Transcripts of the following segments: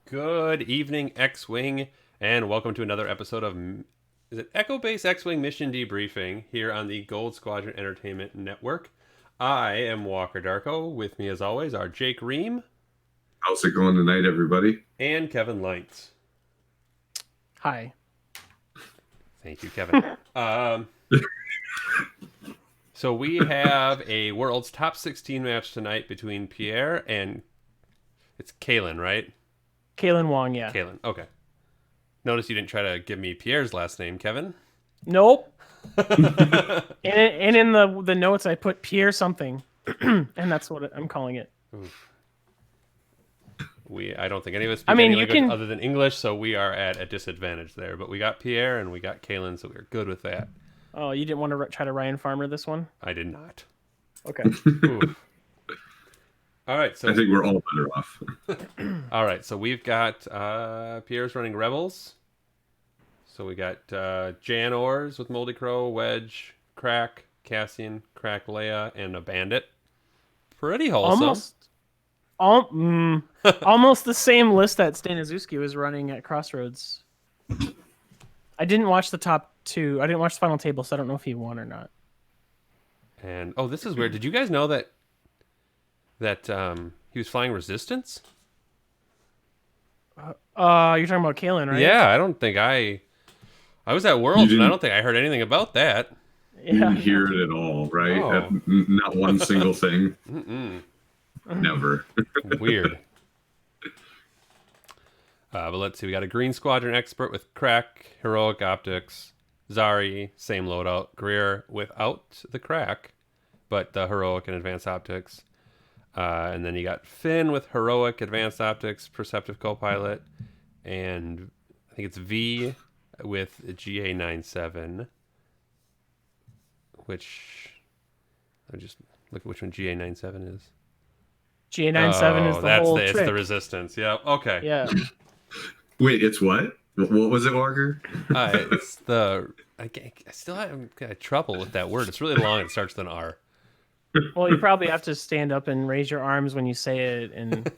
Good evening, X-Wing, and welcome to another episode of Echo Base X-Wing Mission Debriefing here on the Gold Squadron Entertainment Network. I am Walker Darko. With me, as always, are Jake Ream. How's it going tonight, everybody? And Kevin Lights. Hi. Thank you, Kevin. So we have a World's Top 16 match tonight between Pierre and... It's Calen, right? Calen Wong, yeah. Calen, okay. Notice you didn't try to give me Pierre's last name, Kevin. Nope. and in the notes, I put Pierre something, and that's what I'm calling it. Oof. I don't think any of us speak any language other than English, so we are at a disadvantage there. But we got Pierre and we got Calen, so we're good with that. Oh, you didn't want to try to Ryan Farmer this one? I did not. Okay. All right, so I think we're all better off. All right, so we've got Pierre's running Rebels. So we got Jan Ors with Moldy Crow, Wedge, Crack, Cassian, Crack Leia, and a Bandit. Pretty wholesome. Almost the same list that Staniszewski was running at Crossroads. I didn't watch the top two. I didn't watch the final table, so I don't know if he won or not. And this is weird. Did you guys know that he was flying Resistance? You're talking about Calen, right? Yeah, I don't think I was at Worlds, and I don't think I heard anything about that. You didn't hear it at all, right? Oh. Not one single thing. Never. Weird. But let's see. We got a Green Squadron expert with Crack, Heroic Optics, Zari, same loadout. Greer without the Crack, but the Heroic and Advanced Optics. And then you got Finn with Heroic, Advanced Optics, Perceptive Copilot, and I think it's V with GA97, which I just look at which one GA97 is. GA97 is the whole trick. It's the Resistance. Yeah. Okay. Yeah. Wait, it's what? What was it, Walker? It's the I still have trouble with that word. It's really long. It starts with an R. Well, you probably have to stand up and raise your arms when you say it and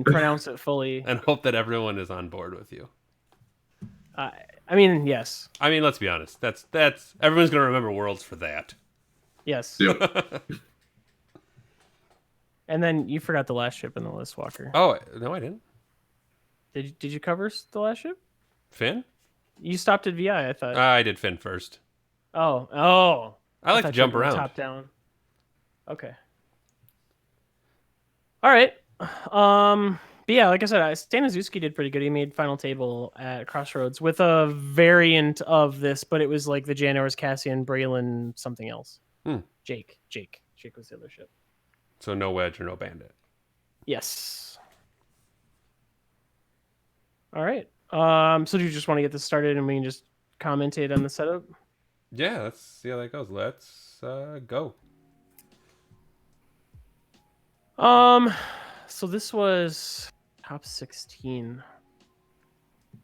pronounce it fully. And hope that everyone is on board with you. I mean, yes. I mean, let's be honest. That's everyone's going to remember Worlds for that. Yes. Yep. And then you forgot the last ship in the list, Walker. Oh, no, I didn't. Did you cover the last ship? Finn? You stopped at VI, I thought. I did Finn first. Oh. I like to jump around. Top down. Okay. All right. But yeah, like I said, Staniszewski did pretty good. He made final table at Crossroads with a variant of this, but it was like the Janors, Cassian, Braylon, something else. Jake was the other ship. So no Wedge or no Bandit. Yes. All right. So do you just want to get this started and we can just commentate on the setup? Yeah, let's see how that goes. Let's go. So this was top 16. I'm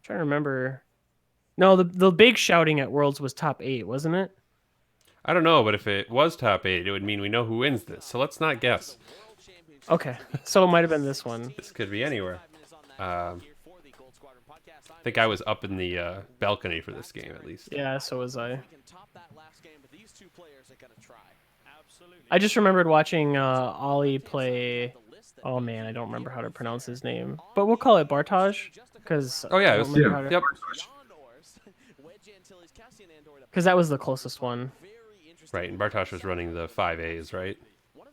trying to remember. No, the big shouting at Worlds was top 8, wasn't it? I don't know, but if it was top 8, it would mean we know who wins this. So let's not guess. Okay, so it might have been this one. This could be anywhere. I think I was up in the balcony for this game, at least. Yeah, so was I. I just remembered watching Ollie play... Oh, man, I don't remember how to pronounce his name. But we'll call it Bartaj, because... Oh, yeah, yep. Because that was the closest one. Right, and Bartosz was running the 5As, right?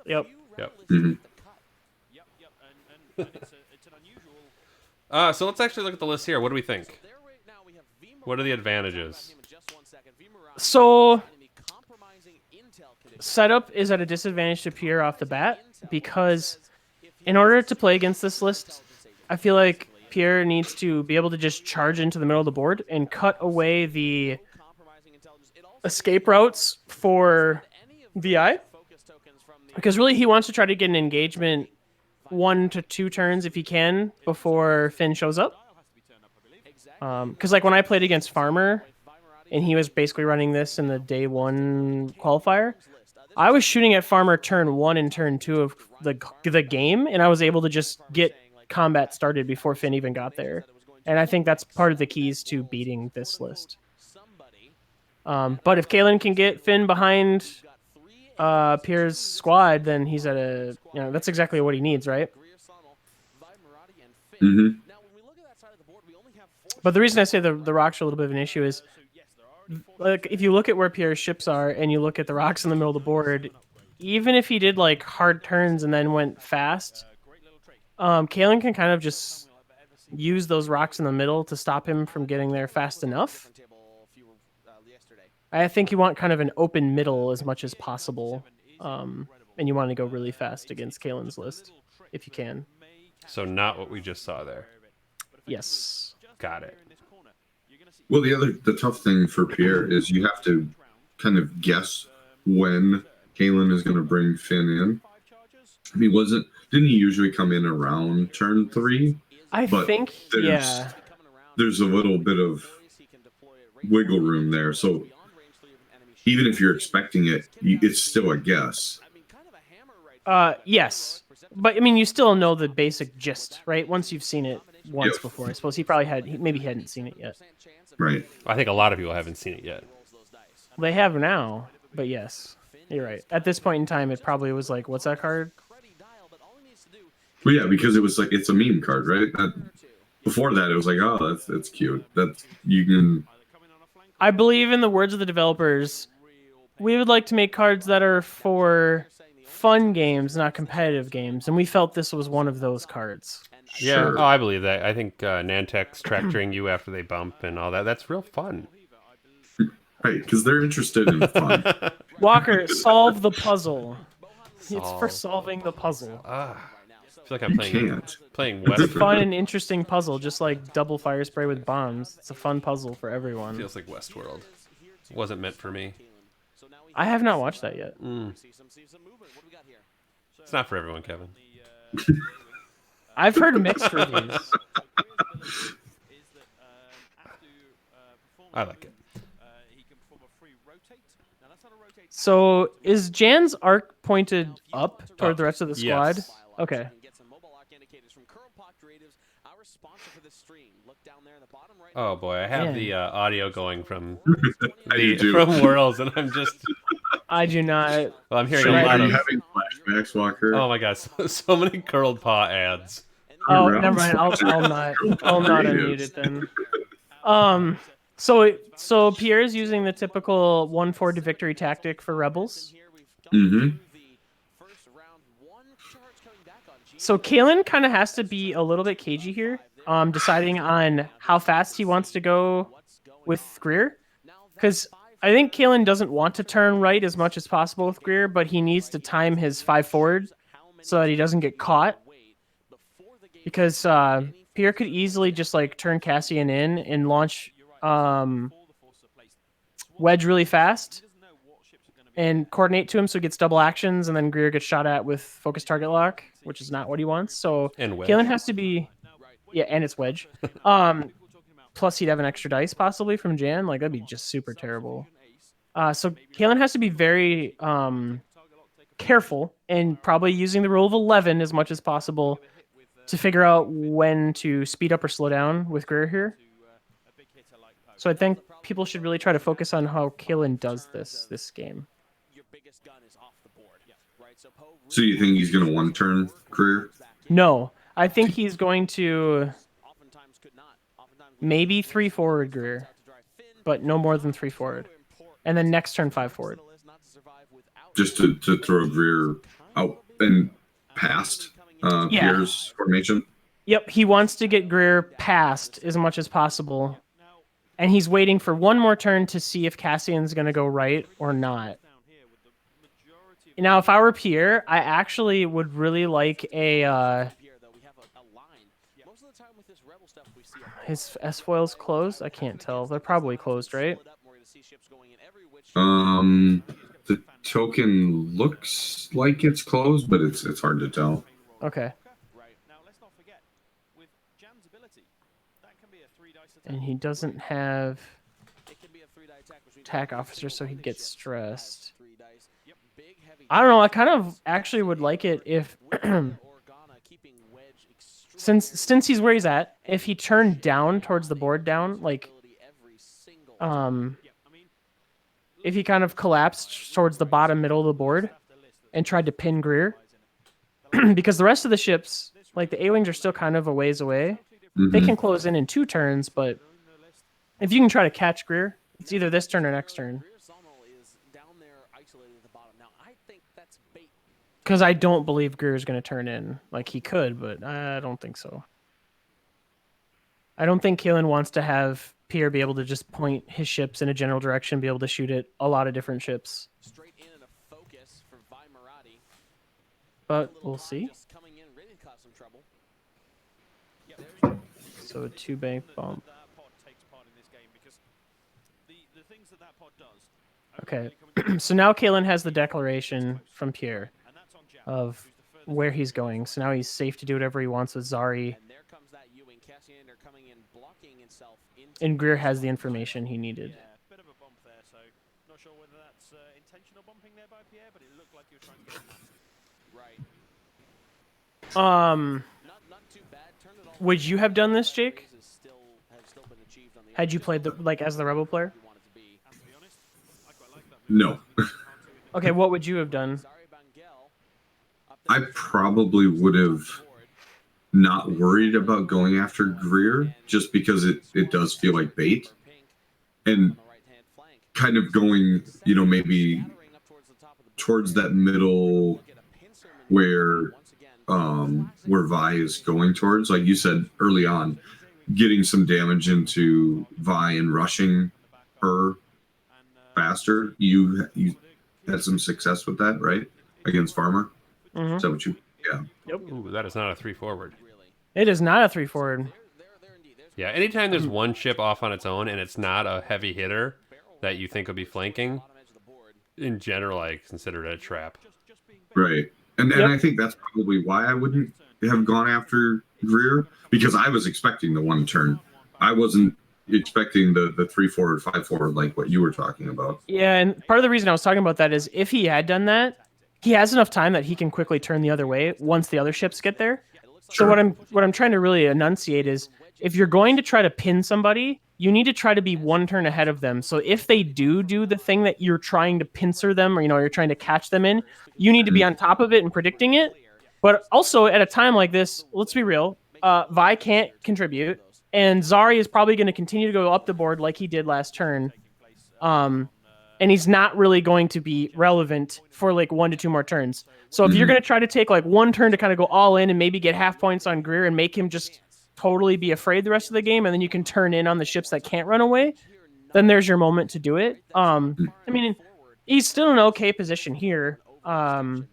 Yep. Mm-hmm. So let's actually look at the list here. What do we think? What are the advantages? So, setup is at a disadvantage to Pierre off the bat, because in order to play against this list, I feel like Pierre needs to be able to just charge into the middle of the board and cut away the escape routes for VI, because really he wants to try to get an engagement 1 to 2 turns if he can before Finn shows up. Because like when I played against Farmer and he was basically running this in the day 1 qualifier, I was shooting at Farmer turn 1 and turn 2 of the game, and I was able to just get combat started before Finn even got there. And I think that's part of the keys to beating this list. But if Calen can get Finn behind Pierre's squad, then he's at a, that's exactly what he needs, right? Mm-hmm. But the reason I say the rocks are a little bit of an issue is, like, if you look at where Pierre's ships are and you look at the rocks in the middle of the board, even if he did like hard turns and then went fast, Calen can kind of just use those rocks in the middle to stop him from getting there fast enough. I think you want kind of an open middle as much as possible, and you want to go really fast against Calen's list if you can. So not what we just saw there. Yes. Got it. Well, the tough thing for Pierre is you have to kind of guess when Calen is going to bring Finn in. Didn't he usually come in around turn 3? I think, yeah. There's a little bit of wiggle room there. So even if you're expecting it, it's still a guess. Yes. But, I mean, you still know the basic gist, right? Once you've seen it once before. I suppose he hadn't seen it yet. Right. I think a lot of people haven't seen it yet. They have now, but yes, you're right. At this point in time, it probably was like, what's that card? Well, yeah, because it was like, it's a meme card, right? Before that, it was like, oh, that's cute. You can... I believe in the words of the developers, we would like to make cards that are for fun games, not competitive games, and we felt this was one of those cards. Yeah, Sure. I believe that. I think Nantek's tractoring you after they bump and all that. That's real fun. Right, because they're interested in fun. Walker, solve the puzzle. It's for solving the puzzle. I feel like I'm playing It's a West. fun and interesting puzzle, just like double fire spray with bombs. It's a fun puzzle for everyone. Feels like Westworld. Wasn't meant for me. I have not watched that yet. It's not for everyone, Kevin. I've heard mixed reviews. I like it. So is Jan's arc pointed up toward the rest of the squad? Yes. Okay. Oh boy, I have the audio going from I do too. from Worlds, and I'm just. I do not. Well, I'm hearing So a are lot you of. having flashbacks, Walker? Oh my god, so many curled paw ads. Oh, You're never mind. I'll not unmute it then. So Pierre is using the typical 1-4 to victory tactic for rebels. Mm-hmm. So Calen kind of has to be a little bit cagey here, deciding on how fast he wants to go with Greer, because I think Calen doesn't want to turn right as much as possible with Greer, but he needs to time his 5 forward so that he doesn't get caught. Because Pierre could easily just like turn Cassian in and launch Wedge really fast and coordinate to him so he gets double actions, and then Greer gets shot at with focus target lock, which is not what he wants. So And Wedge. Calen has to be, and it's Wedge. Plus he'd have an extra dice possibly from Jan. Like, that'd be just super terrible. So Calen has to be very careful and probably using the rule of 11 as much as possible to figure out when to speed up or slow down with Greer here. So I think people should really try to focus on how Calen does this game. So you think he's going to one-turn Greer? No, I think he's going to maybe 3 forward Greer, but no more than 3 forward. And then next turn 5 forward. Just to throw Greer out and past Pierre's formation? Yep, he wants to get Greer past as much as possible. And he's waiting for one more turn to see if Cassian's going to go right or not. Now, if I were Pierre, I actually would really like a... his S-foils closed? I can't tell. They're probably closed, right? The token looks like it's closed, but it's hard to tell. Okay. And he doesn't have attack officer, so he gets stressed. I don't know. I kind of actually would like it if since he's where he's at, if he turned down towards the board down, like if he kind of collapsed towards the bottom middle of the board and tried to pin Greer, because the rest of the ships, like the A-wings, are still kind of a ways away. They can close in 2 turns, but if you can try to catch Greer, it's either this turn or next turn. Because I don't believe Greer is going to turn in. Like, he could, but I don't think so. I don't think Calen wants to have Pierre be able to just point his ships in a general direction, be able to shoot at a lot of different ships. But we'll see. So a 2 bank bump. Okay, so now Calen has the declaration from Pierre of where he's going. So now he's safe to do whatever he wants with Zari. And Greer has the information he needed. Bit of a bump there, so not sure whether that's intentional bumping there by Pierre, but it looked like he was trying to get him. Right. Would you have done this, Jake? Had you played as the Rebel player? No. Okay, what would you have done? I probably would have not worried about going after Greer just because it does feel like bait. And kind of going, maybe towards that middle where Vi is going towards, like you said early on, getting some damage into Vi and rushing her faster. You had some success with that, right? Against Farmer. Is that what you? Yeah. Yep. Ooh, that is not a 3 forward. It is not a 3 forward. Yeah, anytime there's one ship off on its own and it's not a heavy hitter that you think will be flanking, in general, I consider it a trap. Right. And I think that's probably why I wouldn't have gone after Greer, because I was expecting the 1 turn. I wasn't expecting the 3 forward, 5 forward like what you were talking about. Yeah, and part of the reason I was talking about that is if he had done that, he has enough time that he can quickly turn the other way once the other ships get there. Sure. So what I'm trying to really enunciate is if you're going to try to pin somebody, you need to try to be 1 turn ahead of them. So if they do the thing that you're trying to pincer them, or you're trying to catch them in, you need to be on top of it and predicting it. But also at a time like this, let's be real, Vi can't contribute, and Zari is probably going to continue to go up the board like he did last turn. And he's not really going to be relevant for 1 to 2 more turns. So if you're going to try to take 1 turn to kind of go all in and maybe get half points on Greer and make him just totally be afraid the rest of the game, and then you can turn in on the ships that can't run away, then there's your moment to do it. I mean, he's still in an okay position here, and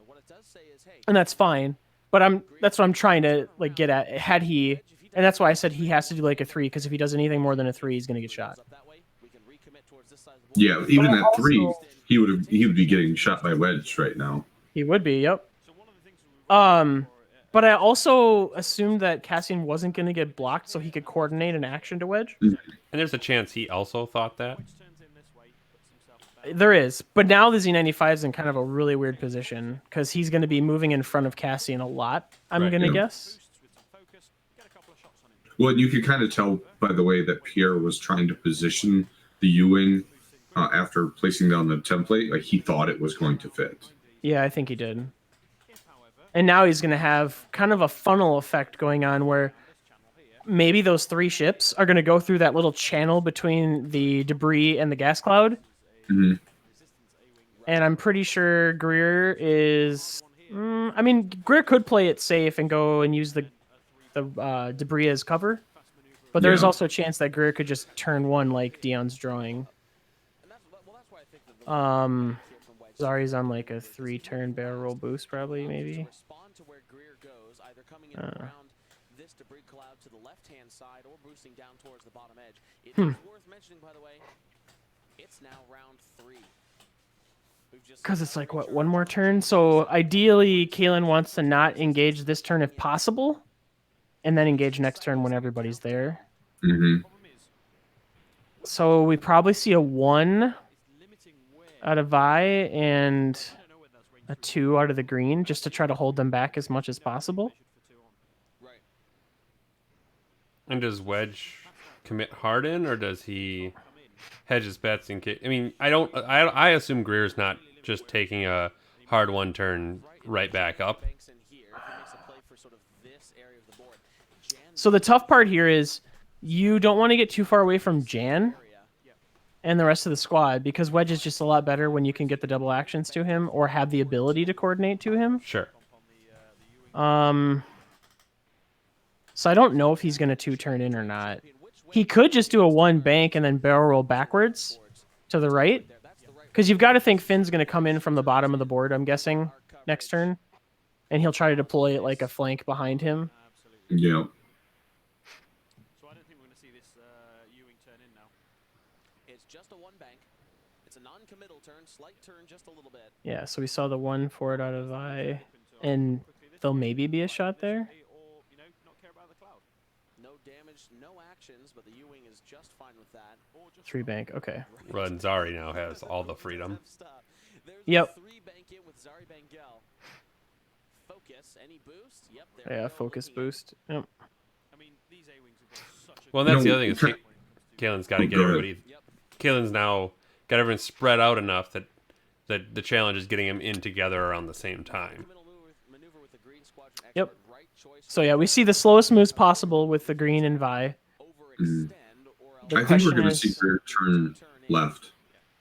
that's fine. But that's what I'm trying to get at. Had he, and that's why I said he has to do a 3, because if he does anything more than a 3, he's going to get shot. Yeah, even at 3, he would be getting shot by Wedge right now. He would be, yep. But I also assumed that Cassian wasn't going to get blocked, so he could coordinate an action to Wedge. And there's a chance he also thought that. There is, but now the Z95 is in kind of a really weird position because he's going to be moving in front of Cassian a lot. I'm going to guess. Well, you could kind of tell by the way that Pierre was trying to position the U-wing after placing down the template, like he thought it was going to fit. Yeah, I think he did. And now he's going to have kind of a funnel effect going on where maybe those 3 ships are going to go through that little channel between the debris and the gas cloud. Mm-hmm. And I'm pretty sure Greer is... Greer could play it safe and go and use the debris as cover. But there's also a chance that Greer could just turn 1 like Dion's drawing. Zari's on a 3-turn barrel roll boost, probably, maybe. This debris cloud to the left-hand side or boosting down towards the bottom edge. It is worth mentioning, by the way, it's now round 3. Because it's 1 more turn. So ideally, Calen wants to not engage this turn if possible, and then engage next turn when everybody's there. Mm-hmm. So we probably see a 1 out of Vi and a 2 out of the green, just to try to hold them back as much as possible. And does Wedge commit hard in, or does he hedge his bets in case? I mean, I assume Greer's not just taking a hard one turn right back up. So the tough part here is you don't want to get too far away from Jan and the rest of the squad because Wedge is just a lot better when you can get the double actions to him or have the ability to coordinate to him. Sure. So I don't know if he's going to 2-turn in or not. He could just do a 1 bank and then barrel roll backwards to the right. Because you've got to think Finn's going to come in from the bottom of the board, I'm guessing, next turn. And he'll try to deploy it like a flank behind him. Yeah. So I don't think we're going to see this Ewing turn in now. It's just a 1 bank. It's a non-committal turn, slight turn just a little bit. Yeah, so we saw the 1 forward out of I. And there'll maybe be a shot there. Or, you know, not care about the cloud. No damage, no actions, but the Ewing is just fine with that. 3 bank, okay. Run Zari now has all the freedom. Yep. 3 bank in with Zari Bangel. Focus, any boost? Yep, there Yeah, we go. focus boost. Yep. I mean, these A-Wings have got such a Well, that's You the know, other thing is Calen's got to get go ahead. everybody. Calen's now got everyone spread out enough that the challenge is getting them in together around the same time. Maneuver with the green squadron Yep. expert, right choice. So yeah, we see the slowest moves possible with the green and Vi. Overextend or else The I think we're question going to is- see Greer turn left.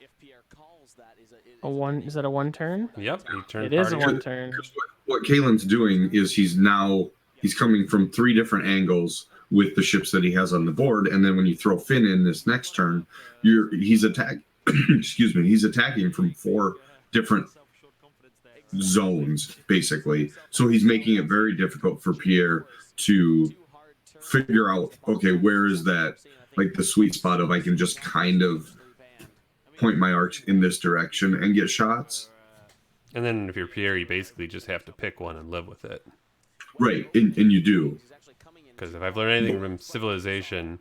if Pierre calls that is A 1, is that a 1 turn? Yep, he turned. It is a party. 1 turn. Because what Kalen's doing is he's coming from 3 different angles with the ships that he has on the board, and then when you throw Finn in this next turn, he's attacking from 4 different zones basically. So he's making it very difficult for Pierre to figure out, okay, where is that, like the sweet spot of I can just kind of point my arcs in this direction and get shots. And then if you're Pierre, you basically just have to pick one and live with it. Right, and you do. Because if I've learned anything from Civilization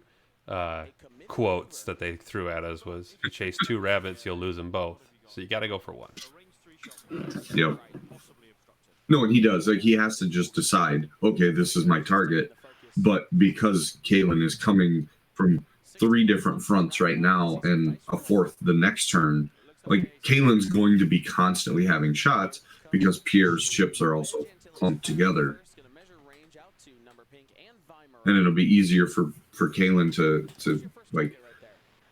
quotes that they threw at us was, if you chase 2 rabbits, you'll lose them both. So you got to go for 1. Yep. No, and he does. Like, he has to just decide, okay, this is my target. But because Calen is coming from 3 different fronts right now and a 4th the next turn, like, Calen's going to be constantly having shots because Pierre's ships are also clumped together. And it'll be easier for Calen to like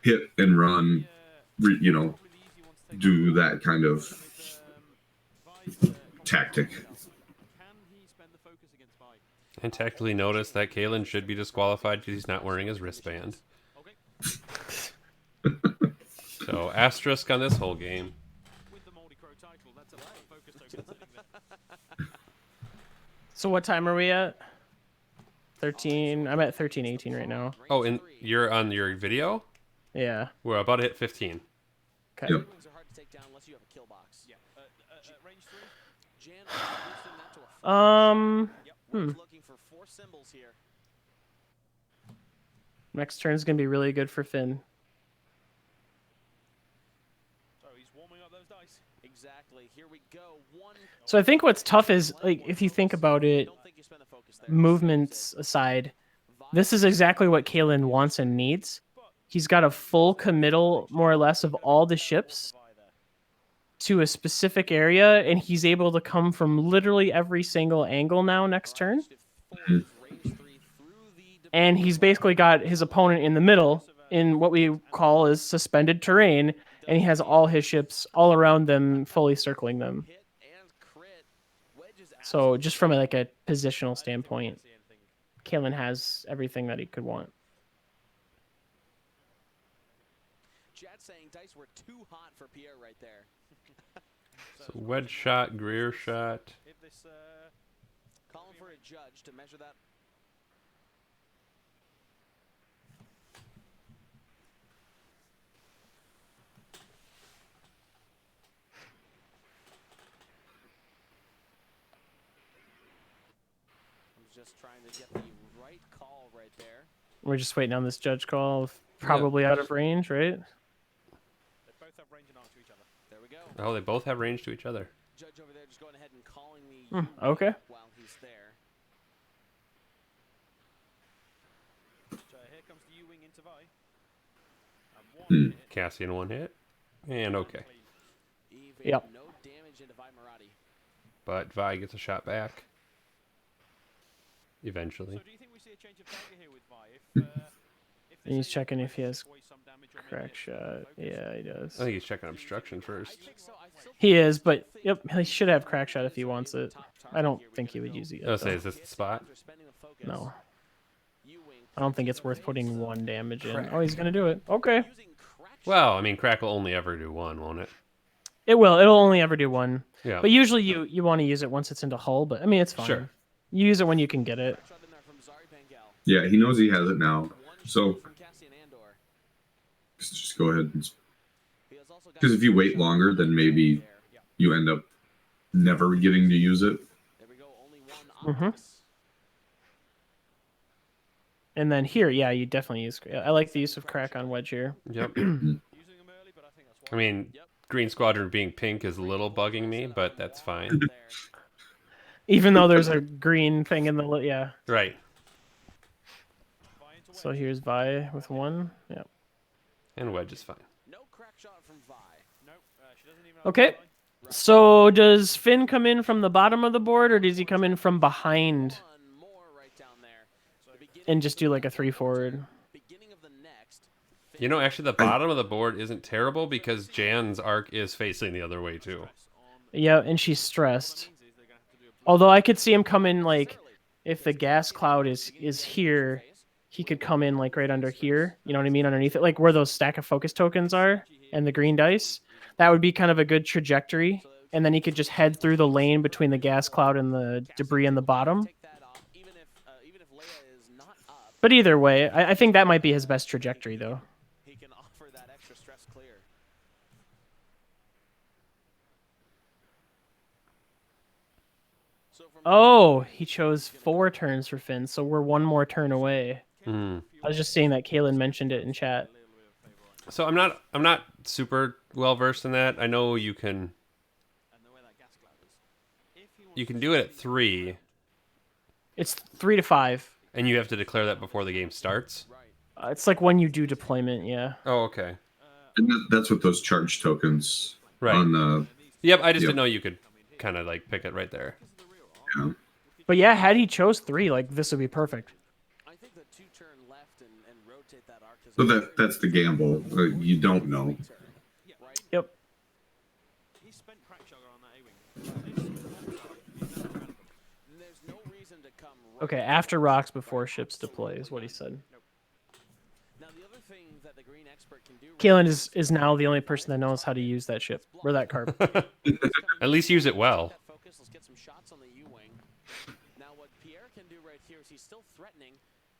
hit and run, do that kind of tactic. Can he spend the focus against Vi? And tactically notice that Calen should be disqualified because he's not wearing his wristband. So asterisk on this whole game. With the Moldy Crow title, that's a lot of focus token sitting there. So what time are we at? 13. I'm at 13:18 right now. Oh, and you're on your video? Yeah. We're about to hit 15. Okay. Yep. Wings are hard to take down unless you have a kill box. Yeah. Range 3. Jan boosting that to a 4. Yep. Looking for 4 symbols here. Next turn's gonna be really good for Finn. So he's warming up those dice. Exactly. Here we go. 1. So I think what's tough is, like, if you think about it, Don't think you spend the focus there. movements aside, this is exactly what Calen wants and needs. He's got a full committal, more or less, of all the ships to a specific area, and he's able to come from literally every single angle now next turn. And he's basically got his opponent in the middle in what we call as suspended terrain, and he has all his ships all around them, fully circling them. Hit and crit. Wedge is So just from like a positional standpoint, Calen has everything that he could want. Chad saying dice were too hot for Pierre right there. So wedge shot, Greer shot. If this, Calling for a judge to measure that. I'm just trying to get the right call right there. We're just waiting on this judge call, probably out of range, right? they both have range and arm to each other. There we go. Oh, they both have range to each other. Judge over there just going ahead and calling the Okay. while he's there. comes the U-wing into Vi. And one hit. Cassian 1 hit. And okay. Yep. No damage into Vi Marati. But Vi gets a shot back. Eventually. So do you think we see a change of target here with Vi? If And he's checking if he has avoid some damage or crack shot. Yeah, he does. I think he's checking obstruction first. He is, but yep, he should have crack shot if he wants it. I don't think he would use it I'll yet, say, though. is this the spot? No. I don't think it's worth putting 1 damage in. Oh, he's gonna do it. Okay. Well, I mean, crack will only ever do 1, won't it? It will. It'll only ever do 1. Yeah. But usually you want to use it once it's into hull, but I mean, it's fine. Sure. You use it when you can get it. Yeah, he knows he has it now. So just go ahead and... Because if you wait longer, then maybe you end up never getting to use it. Mm-hmm. And then here, yeah, you definitely use... I like the use of crack on Wedge here. Yep. I mean, Green Squadron being pink is a little bugging me, but that's fine. Even though there's a green thing in the... Yeah. Right. So here's Vi with 1. Yeah. And Wedge is fine. No crack shot from Vi. she doesn't even have Okay. So does Finn come in from the bottom of the board, or does he come in from behind One more right down there. The beginning and just do like a 3 forward? beginning of the next. You know, actually, the bottom of the board isn't terrible because Jan's arc is facing the other way, too. Yeah, and she's stressed. Although I could see him come in, like, if the gas cloud is here, he could come in, like, right under here. You know what I mean? Underneath it, like where those stack of focus tokens are and the green dice. That would be kind of a good trajectory. And then he could just head through the lane between the gas cloud and the debris in the bottom. Take that off, even if Leia is not up, But either way, I think that might be his best trajectory, though. he can offer that extra stress clear. So from Oh, he chose 4 turns for Finn, so we're 1 more turn away. Hmm. I was just seeing that Calen mentioned it in chat. So I'm not super well versed in that. I know you can do it at 3, It's 3 to 5. and you have to declare that before the game starts. It's like when you do deployment, yeah. Oh, okay. And that's what those charge tokens Right. on the... Yep, I just Yep. didn't know you could kind of like pick it right there. Yeah. But yeah, had he chose 3, like this would be perfect. I think the 2-turn left and rotate that arc is So that's the gamble. You don't know. Yep. He spent crack sugar on that A-wing. There's no reason to come Okay, after rocks, before ships deploy is what he said. Now the other thing that the green expert can do Calen is now the only person that knows how to use that ship, or that carb. At least use it well. that focus, let's get some shots on the U-wing. Now what Pierre can do right here is he's still threatening.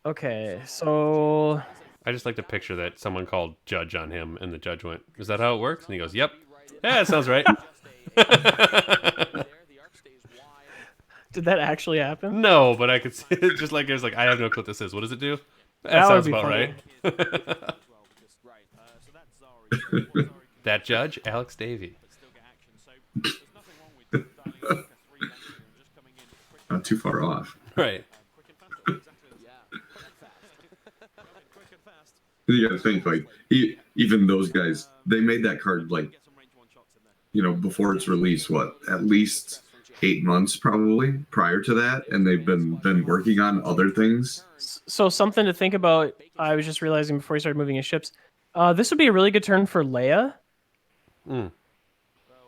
Okay, so... I just like to picture that someone called Judge on him, and the judge went, "Is that how it works?" And he goes, "Yep." Yeah, that sounds right. There, the arc stays wide. Did that actually happen? No, but I could see it just like there's like I have no clue what this is. What does it do? That That would sounds be about funny. right. So that's Zari. Zari That judge, Alex Davey. but still get action. So there's nothing wrong with dialing like a 3 length here and just coming in quick, Not too far off. Right. quick and fast. Exactly. Yeah, quick and fast. Quick and fast. You gotta think, like, even those guys, they made that card, like, Get some range 1 shots in there. before its release, what, at least 8 months probably prior to that, and they've been working on other things. So something to think about, I was just realizing before he started moving his ships, this would be a really good turn for Leia. Mm.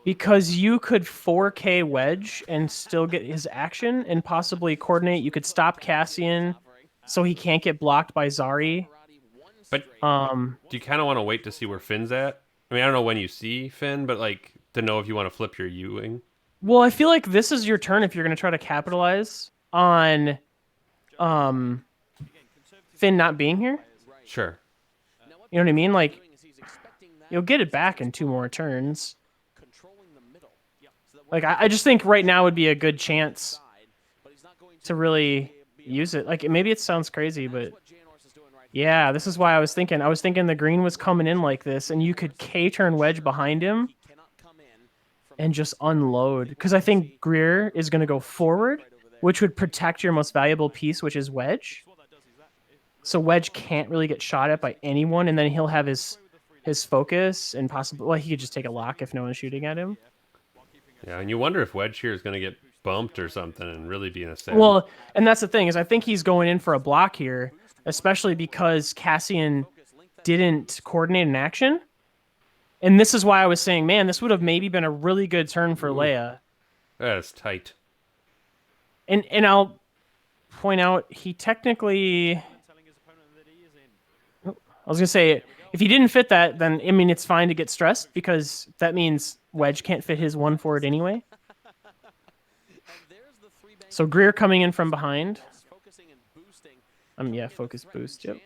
Because you could 4K Wedge and still get his action and possibly coordinate. You could stop Cassian so he can't get blocked by Zari. But Um, do you kind of want to wait to see where Finn's at? I mean, I don't know when you see Finn, but like to know if you want to flip your U-wing. well, I feel like this is your turn if you're going to try to capitalize on Finn not being here. Sure. You know what I mean? Like, you'll get it back in 2 more turns. Like, I just think right now would be a good chance to really use it. Like, maybe it sounds crazy, but yeah, this is why I was thinking. I was thinking the green was coming in like this, and you could K-turn Wedge behind him and just unload. Because I think Greer is going to go forward, which would protect your most valuable piece, which is Wedge. so Wedge can't really get shot at by anyone, and then he'll have his focus and possibly, well, he could just take a lock if no one's shooting at him. Yeah, and you wonder if Wedge here is going to get bumped or something and really be in a sim. Well, and that's the thing is I think he's going in for a block here, especially because Cassian didn't coordinate an action. And this is why I was saying, man, this would have maybe been a really good turn for Leia. That is tight. And I'll point out he technically, I was gonna say if he didn't fit that, then I mean it's fine to get stressed because that means Wedge can't fit his one forward anyway. So Greer coming in from behind. Yeah, focus boost. Yep.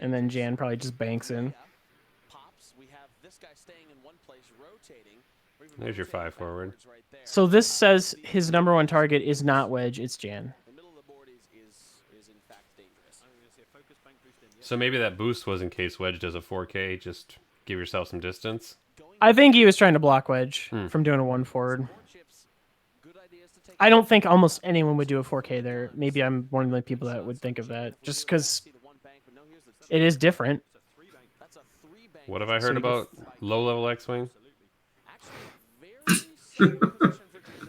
And then Jan probably just banks in. There's your 5 forward. So this says his number one target is not Wedge, it's Jan. So maybe that boost was in case Wedge does a 4K, just give yourself some distance. I think he was trying to block Wedge from doing a 1 forward. I don't think almost anyone would do a 4K there. Maybe I'm one of the people that would think of that, just because it is different. What have I heard about low-level X-Wing?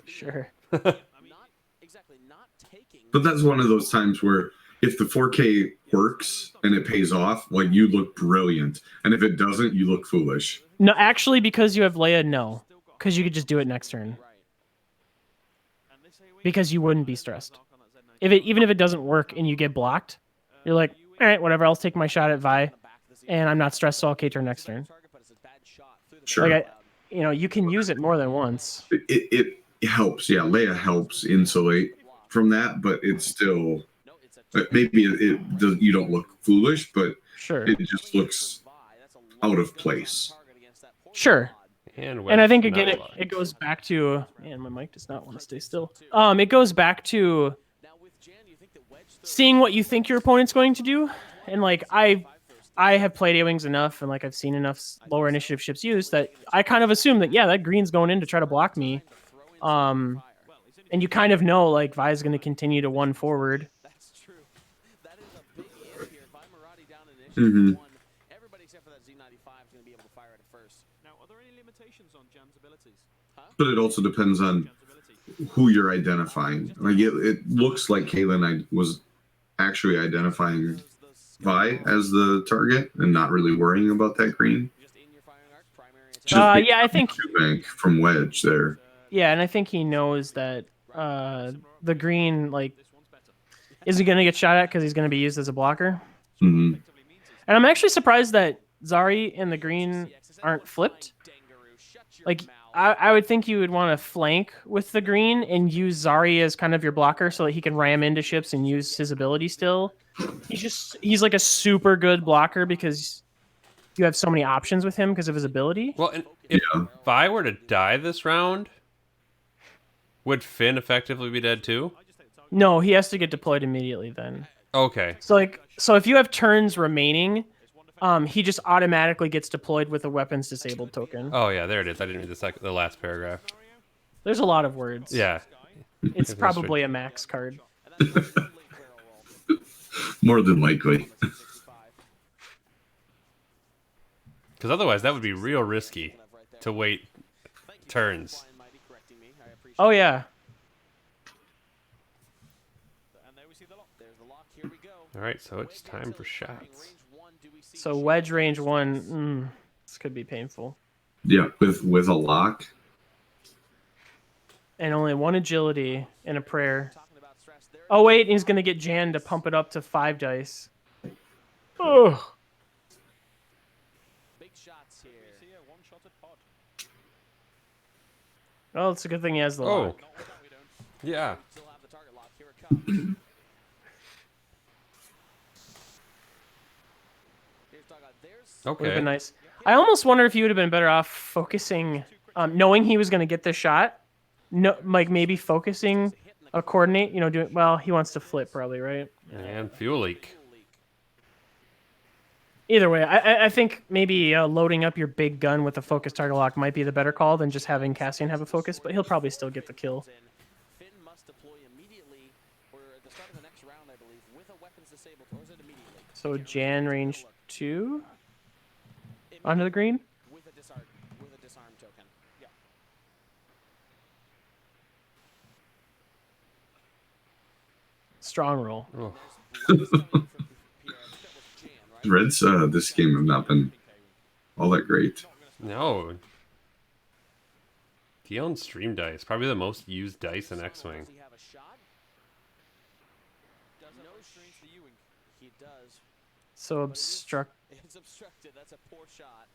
Sure. But that's one of those times where if the 4K works and it pays off, like you look brilliant. And if it doesn't, you look foolish. No, actually, because you have Leia, no. Because you could just do it next turn. Because you wouldn't be stressed. Even if it doesn't work and you get blocked, you're like, all right, whatever, I'll take my shot at Vi. And I'm not stressed, so I'll K-turn next turn. Sure. Like you can use it more than once. It helps. Yeah, Leia helps insulate from that, but it's still... Maybe you don't look foolish, but sure, it just looks out of place. Sure. And I think again it goes back to, man, my mic does not want to stay still. It goes back to seeing what you think your opponent's going to do, and like I have played A-Wings enough, and like I've seen enough lower initiative ships used that I kind of assume that that green's going in to try to block me, and you kind of know like Vi's going to continue to 1 forward. Mm-hmm. Everybody except for that Z95 is going to be able to fire at it first. Now, are there any limitations on Jan's abilities? But it also depends on who you're identifying. Like it looks like Calen was actually identifying Vi as the target and not really worrying about that green. Yeah, I think bank from Wedge there. Yeah, and I think he knows that the green like isn't going to get shot at because he's going to be used as a blocker. Mm-hmm. And I'm actually surprised that Zari and the green aren't flipped. Like, I would think you would want to flank with the green and use Zari as kind of your blocker so that he can ram into ships and use his ability still. He's like a super good blocker because you have so many options with him because of his ability. Well, and if Vi were to die this round, would Finn effectively be dead too? No, he has to get deployed immediately then. Okay. So if you have turns remaining, he just automatically gets deployed with a weapons disabled token. Oh yeah, there it is. I didn't read the last paragraph. There's a lot of words. Yeah. It's probably a max card. More than likely. Because otherwise that would be real risky to wait turns. Oh yeah. All right, so it's time for shots. So wedge range 1, this could be painful. Yeah, with a lock. And only 1 agility and a prayer. Oh wait, he's gonna get Jan to pump it up to 5 dice. Oh. Well, it's a good thing he has the lock. Yeah. Okay. Would have been nice. I almost wonder if he would have been better off focusing, knowing he was going to get this shot. No, like maybe focusing a coordinate. Doing well. He wants to flip probably, right? And fuel leak. Either way, I think maybe loading up your big gun with a focus target lock might be the better call than just having Cassian have a focus. But he'll probably still get the kill. disabled, or is it immediately? So Jan range 2 onto the green. With a disarm token. Yeah. Strong roll. Oh, There's blast coming in from Pierre. I think that was Jan, right? Reds this game have not been all that great. no. He owns stream dice. Probably the most used dice in X-Wing. Does he have a shot? Does have no strings to Ewing. He does. So obstruct. It's obstructed. That's a poor shot.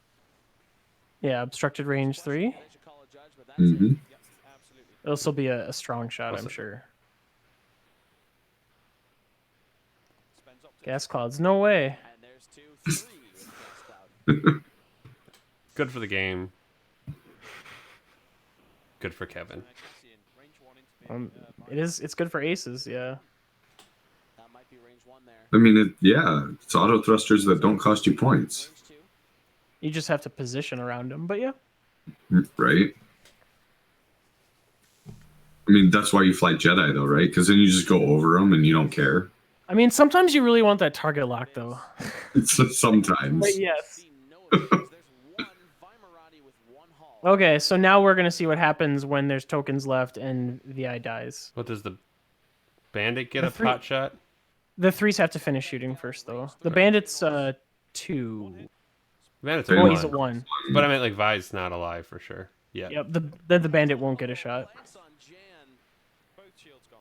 Yeah, obstructed range 3. They should call a judge, but that's Mm-hmm. it. Yep, absolutely. It'll still be a strong shot, I'm Also- sure. Spends up to Gas clouds, no way. And there's 2, 3 with gas cloud. Good for the game. Good for Kevin. Cassian, range 1 into the, It's good for aces, yeah. That might be range 1 there. I mean, it's auto thrusters that don't cost you points, Range 2. You just have to position around them, but yeah. right? I mean, that's why you fly Jedi, though, right? Because then you just go over them and you don't care. I mean, sometimes you really want that target lock, though. Sometimes. But yes. See no advantage. There's 1 Vimerati with 1 hull. Okay, so now we're gonna see what happens when there's tokens left and VI dies. What does the bandit get The a three- pot shot? The 3s have to finish shooting first, though. The bandit's 2. Bandit's Oh, a Oh, he's at one. 1. But I meant like Vi's not alive for sure. Yeah. Yep. Then the bandit won't get a shot. Flanks on Jan. both shields gone.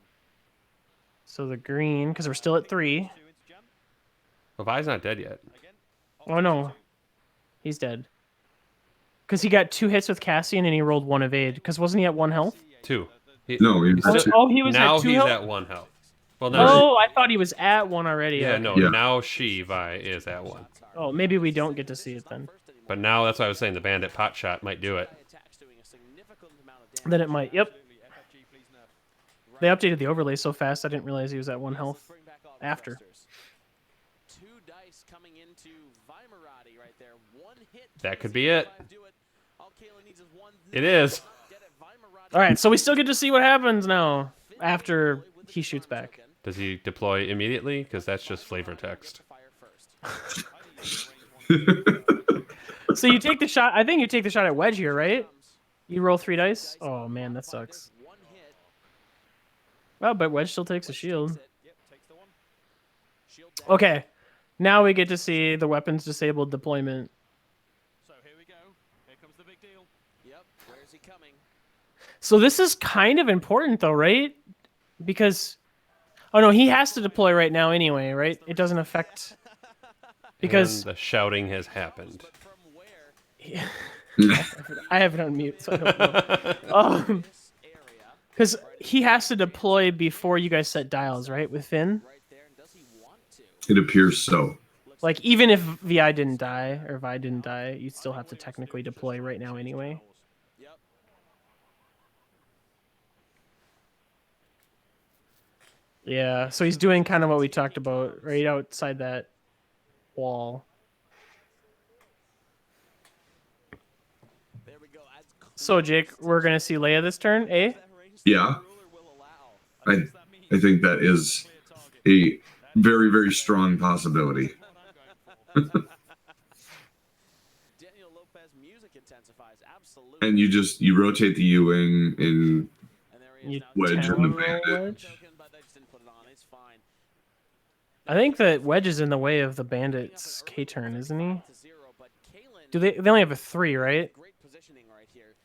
So the green, because we're still at 3. 2 into Jan. Well, Vi's not dead yet. Again. Oh no, he's dead. Because he got 2 hits with Cassian and he rolled 1 evade. Because wasn't he at 1 health? 2. He, No, he he's was still- Oh, he was now at 2 he's health. at 1 health. Well, no. Oh, I thought he was at 1 already. Yeah, okay. no. Yeah. Now Vi is at 1. Oh, maybe we don't get to see it then. But now that's why I was saying the bandit pot shot might do it. Attacks doing a significant amount of damage. Then it might. Yep. Absolutely. FFG, please nerf. They updated the overlay so fast I didn't realize he was at 1 Let's health. bring back all the after. thrusters. 2 dice coming into Vimerati right there. 1 hit. That Can could the be it. 65 do it? All Calen needs is 1 It is. Get it, Vimerati. All right, so we still get to see what happens now after he shoots back. Does he deploy immediately? Because that's just flavor text. Fire first. So you take the shot. I think you take the shot at Wedge here, right? You roll 3 dice. Oh man, that sucks. 1 hit. Well, but Wedge still takes a shield. Yep, takes the 1. Shield down. Okay, now we get to see the weapons disabled deployment. So here we go. Here comes the big deal. Yep. Where's he coming? So this is kind of important though, right? Because, oh no, he has to deploy right now anyway, right? It doesn't affect because And the shouting has happened. But from where? I have it on mute, so I don't know. This area Because he has to deploy before you guys set dials, right? With Finn, right there. And does he want to? It appears so. like even if Vi didn't die or Vi didn't die, you still have to technically deploy right now anyway. Yep. Yeah, so he's doing kind of what we talked about right outside that wall. There we go. As So Jake, we're gonna see Leia this turn, eh? Yeah. I think that is a very, very strong possibility. Daniel Lopez music intensifies. Absolutely. And you rotate the U-wing and And there he is You now. Wedge and the talon roll bandit. Wedge? Token, but they just didn't put it on. It's fine. I think that Wedge is in the way of the bandit's K turn, isn't he? To 0, but Calen Do they only have a 3, right? great positioning right here.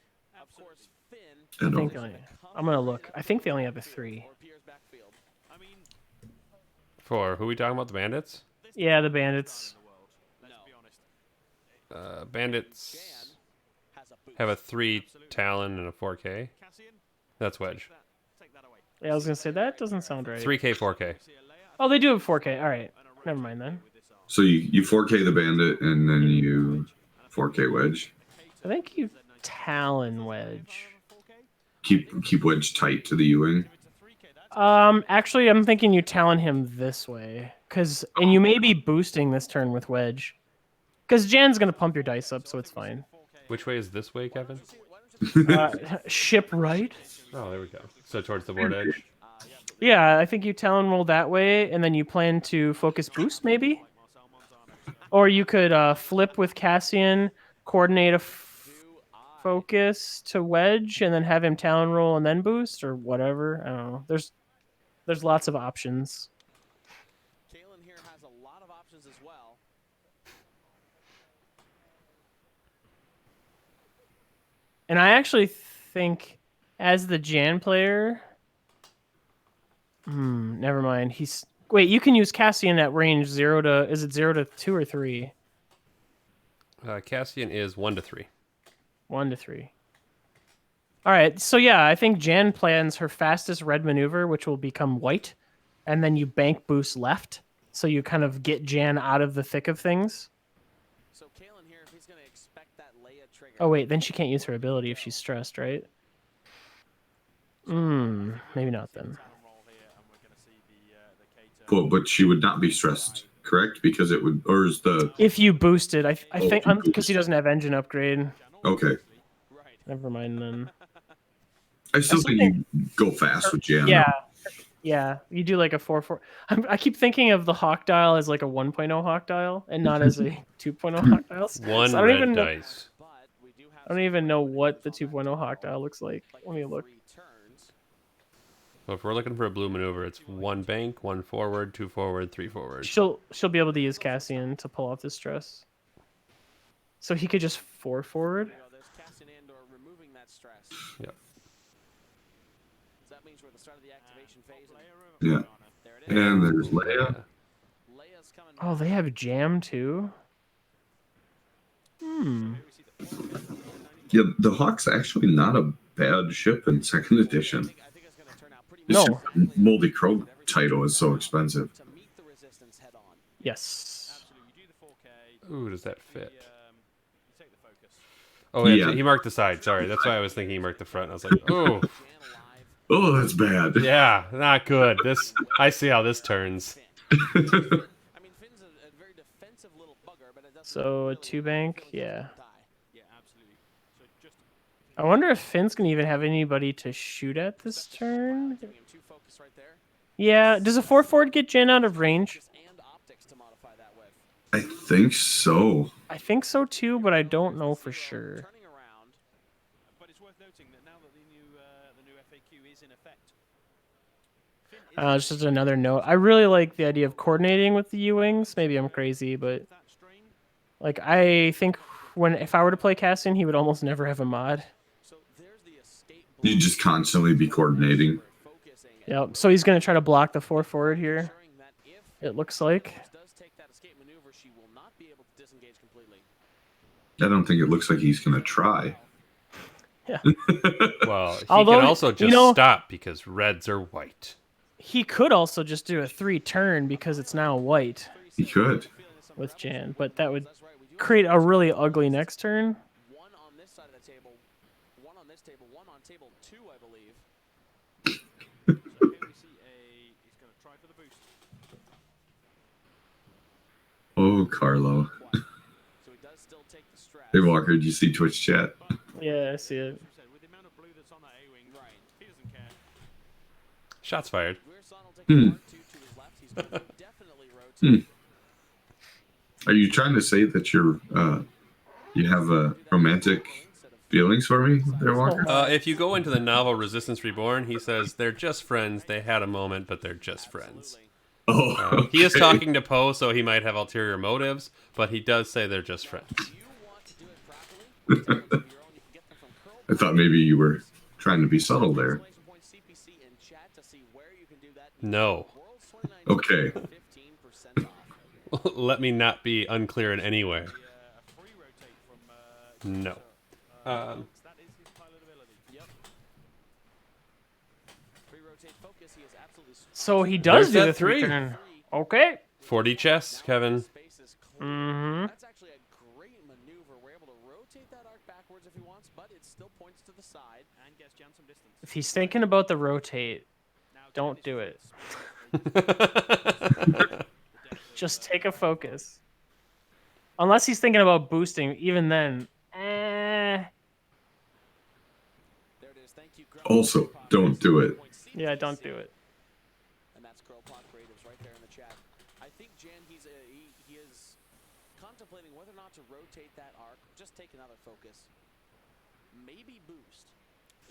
Of course, Finn. I I know. think I'm gonna look. I think they only have a 3. Or Pierre's backfield. I mean, For who we talking about? The bandits? Yeah, the bandits. let's be honest. Bandits Jan has a boost. have a 3 Talon and a 4K. Cassian, That's Wedge. take that away. Yeah, I was gonna say that doesn't sound right. 3K, 4K. See a Leia Oh, they do have 4K. All right, never mind then. with this arm. so you 4K the bandit and then you 4K Wedge. I think you Talon Wedge. Keep Wedge tight to the U-wing. Actually, I'm thinking you Talon him this way, and you may be boosting this turn with Wedge, because Jan's gonna pump your dice up, so it's fine. Which way is this way, Kevin? Ship right. Oh, there we go. So towards the board edge. Yeah, I think you Talon roll that way, and then you plan to focus boost, maybe? Or you could flip with Cassian, coordinate a focus to wedge, and then have him Talon roll and then boost, or whatever. I don't know. There's lots of options. Calen here has a lot of options as well. And I actually think, as the Jan player, never mind. Wait. You can use Cassian at range 0 to. Is it 0 to 2 or 3? Cassian is 1 to 3. 1 to 3. All right. So yeah, I think Jan plans her fastest red maneuver, which will become white, and then you bank boost left, so you kind of get Jan out of the thick of things. So Calen here, if he's going to expect that Leia trigger. Oh wait, then she can't use her ability if she's stressed, right? Maybe not then. But she would not be stressed, correct? Because it would, or is the If you boosted, I think if you because she boost. doesn't have engine upgrade. Okay. Never mind then. I still think you go fast with Jan. Yeah. Yeah, you do like a 4-4. I keep thinking of the Hawk dial as like a 1.0 Hawk dial and not as a 2.0 Hawk dial. One So I don't red even know. dice. I don't even know what the 2.0 Hawk dial looks like. Let me look. So if we're looking for a blue maneuver, it's 1 bank, 1 forward, 2 forward, 3 forward. She'll be able to use Cassian to pull off this stress. So he could just 4 forward. There's Cassian Andor removing that stress. Yep. So that means we're at the start of the activation phase. Yeah. There it is. And there's Leia. Leia's coming Oh, they have Jam too. Yeah, the Hawk's actually not a bad ship in second edition. I think it's going to turn out pretty It's No. just the Moldy Crow title is so expensive. to meet the resistance head on. Yes. Absolutely. You do the 4K. Ooh, does that fit? You take the focus. Oh, yeah. Yeah. He marked the side. Sorry. That's why I was thinking he marked the front. I was like, oh, Jan alive. Oh, that's bad. yeah, not good. I see how this turns. I mean, Finn's a very defensive little bugger, but it doesn't So a really 2 bank, yeah. Yeah, absolutely. So just I wonder if Finn's gonna even have anybody to shoot at this turn. giving him 2 focus right there. Yeah. Does a 4 forward get Jan out of range? And optics to modify that with. I think so. I think so too, but I don't know for sure. Turning around. but it's worth noting that now that the new FAQ is in effect. Just as another note, I really like the idea of coordinating with the U-wings. Maybe I'm crazy, but That strain. like I think if I were to play Cassian, he would almost never have a mod. So there's the escape. You just constantly be coordinating. Focusing. Yep. So he's gonna try to block the 4 forward here. Ensuring that if It looks like. does take that escape maneuver, she will not be able to disengage completely. I don't think it looks like he's going to try. Well, he Although, can also just you know- stop because reds are white. He could also just do a 3 turn because it's now white He could. with Jan, but that would create a really ugly next turn. One on this side of the table, one on this table, one on table 2, I believe. So here we see he's going to try for the boost. Oh, Carlo. So he does still take the stress. Hey, Walker, did you see Twitch chat? Yeah, I see it. As we said, with the amount of blue that's on that A-wing, Right. he doesn't care. Shots fired. Rear son will take the R2 to his left. He's going to definitely rotate. Are you trying to say that you have a romantic feelings for me there, Walker? If you go into the novel Resistance Reborn, he says they're just friends. They had a moment, but they're just friends. Oh, He is okay. talking to Poe, so he might have ulterior motives, but he does say they're just friends. You want to do it properly? Take them of your own. You can get them from Curl. I thought maybe you were trying to be subtle there. Exclamation point CPC in chat to see where you can do that. No. World's 2019 Okay. 15% off. Let me not be unclear in any way. A free rotate from No. that is his pilot ability. Yep. Free rotate focus. He is absolutely. So he does There's do that the 3 3. turn. Okay. 40 chess, Kevin. Space is clear. Mm-hmm. That's actually a great maneuver. We're able to rotate that arc backwards if he wants, but it still points to the side. And gets Jan some distance. If he's thinking about the rotate, Now don't do it. Just take a focus. Unless he's thinking about boosting, even then, There it is. Thank you. Grumble. Also, don't do it. yeah, don't do it. contemplating whether or not to rotate that arc, just take another focus. Maybe boost.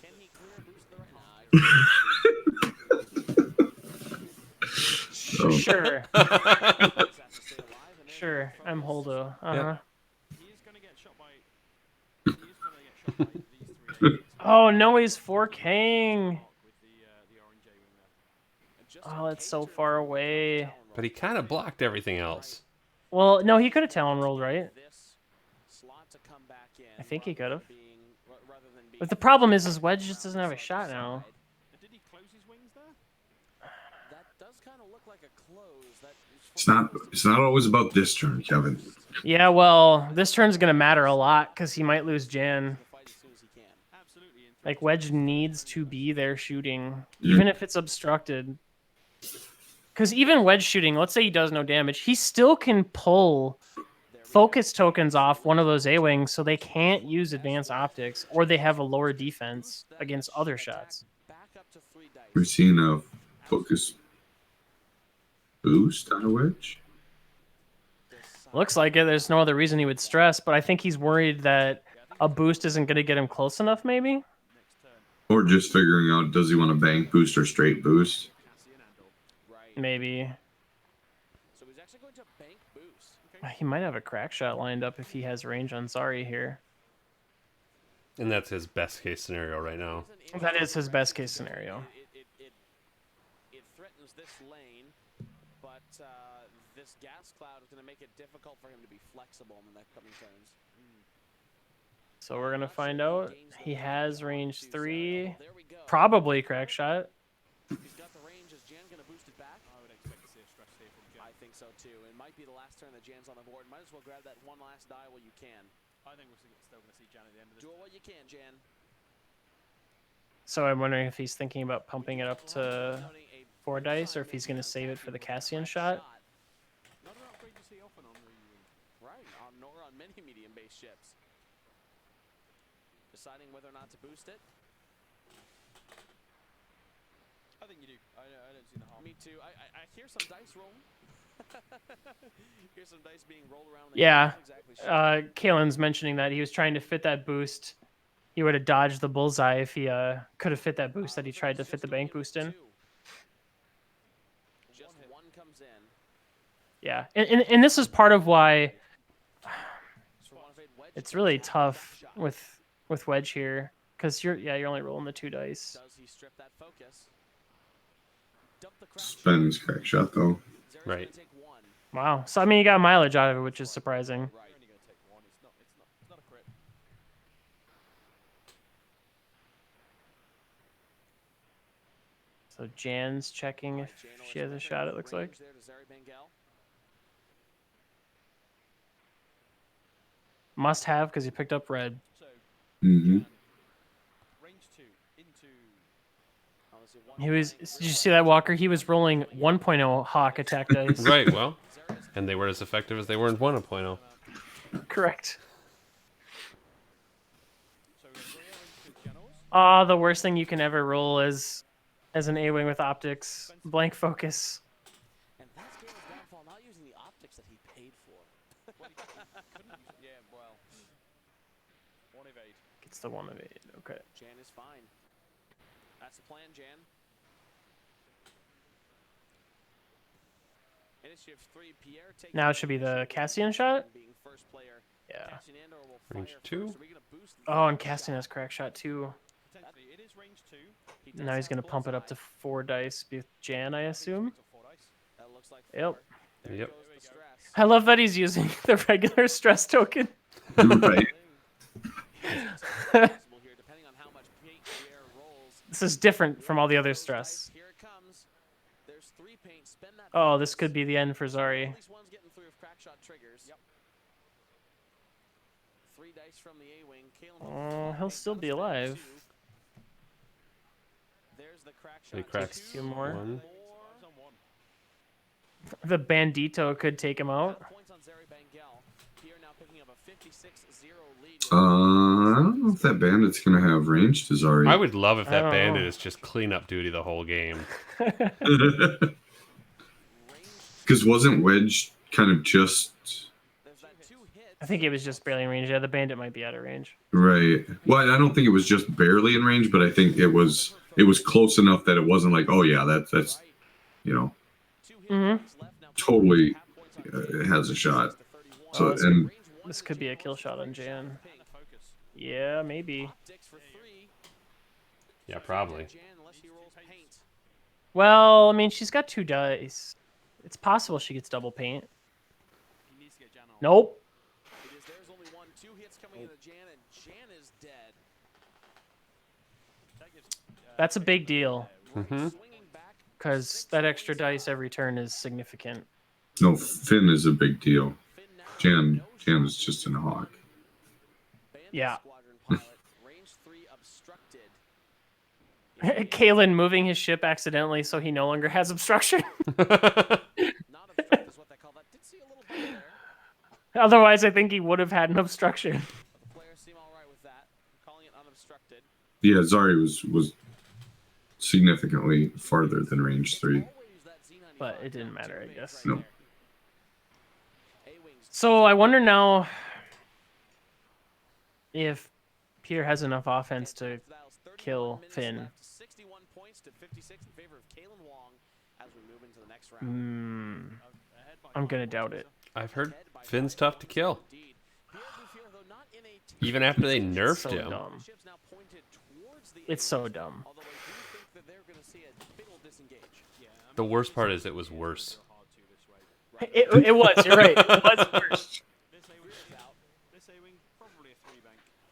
Can he clear a boost to the right? Nah, Sure. has to stay alive, and there's Sure. the I'm focus. Holdo. Uh-huh. He is going to get shot by. He is going to get shot by these three. Oh, no, he's 4King. With the orange A-wing there. And just Oh, in it's so case far you're thinking away. about Talon But he roll, kind of blocked everything else. Well, no, he could have Talon rolled, right? this slot to come back in I think he rather could than have. rather than being But the problem is forced Wedge around just doesn't have a side to shot now. side. Did he close his wings there? That does kind of look like a close. That is It's not. It's not always about this turn, Kevin. Yeah, well, this turn's going to matter a lot because he might lose Jan. the fight as soon as he can. Absolutely. In Like, Wedge needs to be there shooting, even if it's obstructed. Because even Wedge shooting, let's say he does no damage, he still can pull focus tokens off one of those A-Wings so they can't use advanced optics, or they have a lower defense against other shots. Back up to 3 dice. We've seen a focus boost on a wedge. Looks like it. There's no other reason he would stress, but I think he's worried that a boost isn't going to get him close enough, maybe? Or just figuring out, does he want a bank boost or straight boost? Right. Maybe. So he's actually going to bank boost. He might have a crack shot lined up if he has range on Zari here. And that's his best case scenario right now. That is his best case scenario. It threatens this lane, but this gas cloud is going to make it difficult for him to be flexible in the next coming turns. So we're going to find out. He has range 3. There we go. Probably crack shot. He's got the range. Is Jan going to boost it back? I would expect to see a stress here from Jan. I think so too. It might be the last turn that Jan's on the board. Might as well grab that one last die while you can. I think we're still going to see Jan at the end of this. Do it while you can, Jan. So I'm wondering if he's thinking about pumping it up to 4 dice or if he's going to save it for the Cassian shot. Not an upgrade you see often on the Right, nor on many medium-based ships. Deciding whether or not to boost it. I think you do. I don't see the harm. Me too. I hear some dice rolling. Hear some dice being rolled around. Yeah. Not exactly sure. Kalen's mentioning that he was trying to fit that boost. He would have dodged the bullseye if he could have fit that boost that he tried to fit the bank boost in. Just one comes in. Yeah, and this is part of why So one evade wedge it's comes really back tough with a shot. with Wedge here because you're only rolling the 2 dice. Does he strip that focus? Dump the crack. Spends crack shot though. Zeri's Right. gonna take one. Wow. So I mean, you got mileage out of it, which is surprising. Right. You're only going to take one. It's not a crit. So Jan's checking if Jan she has a always shot. It got looks range like. there to Zeri Bengal. Must have because he picked up red. So, Mm-hmm. range 2 into. Obviously, one He was. flying Did you see that, Walker? He was rolling 1.0 Hawk attack dice. Right, well, Zeri is and they were as effective as they were in 1.0. Correct. So we've got 3 into generals. The worst thing you can ever roll is as an A-wing with optics, blank focus. And that's Galen's downfall, not using the optics that he paid for. Yeah, well. One evade. Gets the 1 of 8. Okay. Jan is fine. That's the plan, Jan. Initiative 3, Pierre takes Now it should be the Cassian shot? being first player. Yeah. Cassian Andor will Range fire 2? first. Are we gonna boost Oh, and that Cassian shot? has crack shot too. Potentially, it is range 2. He does Now he's have gonna pump it up to bullseye. 4 dice with Jan, I assume. So 4 dice. That looks like Yep. 4. There Yep. goes the stress. I love that he's using the regular stress token. Right. Possible here, depending on how much paint Pierre rolls. This is different from all the other stress. Here it comes. There's 3 paint. Spend that. Oh, this focus. could be the end for Zari. At least one's getting through if crack shot triggers. Yep. 3 dice from the A-wing. Calen Oh, he'll still be alive. There's the crack He shot. cracks 2 more. 1. It's on 1. The Bandito could take him out. Points on Zeri Bengal. Pierre now picking up a 56-0 lead. I don't know if that bandit's gonna have range to Zari. I would love if I that don't bandit know. is just cleanup duty the whole game. Because wasn't Wedge kind of just There's that 2 hit I think it was just barely in range. Yeah, the bandit might be out of range. Right. Well, I don't think it was just barely in range, but I think it was close enough that it wasn't like, oh yeah, that's you know, totally has a shot. So and This could be a kill shot on Jan. Yeah, maybe. Yeah, probably. Well, I mean, she's got 2 dice. It's possible she gets double paint. Nope. There's only 1, 2 hits coming into Jan, and Jan is dead. That's a big deal. Mm-hmm. Because that extra dice every turn is significant. no, Finn is a big deal. Jan is just an hawk. Yeah. Calen moving his ship accidentally so he no longer has obstruction. Otherwise, I think he would have had an obstruction. Yeah, Zari was significantly farther than range 3. But it didn't matter, I guess. No. So I wonder now if Pierre has enough offense to kill Finn. 61 points to 56 in favor of Calen Wong as we move into the next round. I'm gonna doubt it. I've heard Finn's tough to kill. Even after they nerfed So him. dumb. It's so dumb. The worst part is it was worse. It was. You're right. It was worse.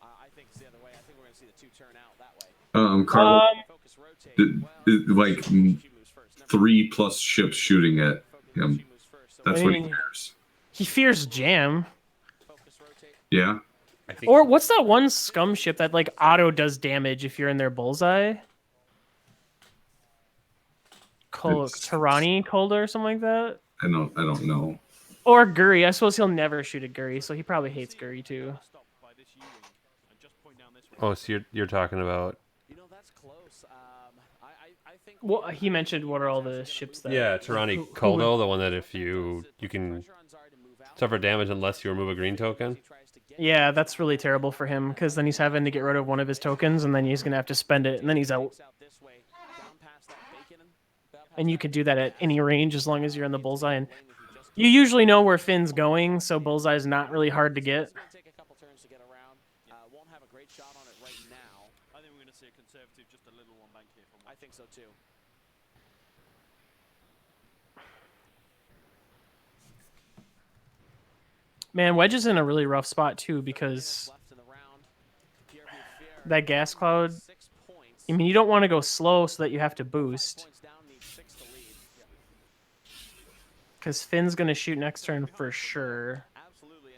I think it's the other way. I think we're going to see the 2 turn out that way. Carl, Focus rotate. like 3 plus ships shooting at him. That's what he fears. He fears jam. Yeah. I think Or what's that one scum ship that like auto does damage if you're in their bullseye? Tarani Colda or something like that? I don't know. Or Guri. I suppose he'll never shoot at Guri, so he probably hates Guri too. Oh, so you're talking about... That's close. I think Well, he mentioned what are all the ships that... Yeah, Tarani Koldo, the one that if you can suffer damage unless you remove a green token. Yeah, that's really terrible for him, because then he's having to get rid of one of his tokens, and then he's going to have to spend it, and then he's out. And you can do that at any range as long as you're in the bullseye. And you usually know where Finn's going, so bullseye is not really hard to get. take a couple turns to get around. Won't have a great shot on it right now. I think we're going to see a conservative, just a little one bank here from I think so too. Man, Wedge is in a really rough spot, too, because that gas cloud... I mean, you don't want to go slow so that you have to boost. Because Finn's going to shoot next turn for sure. Absolutely.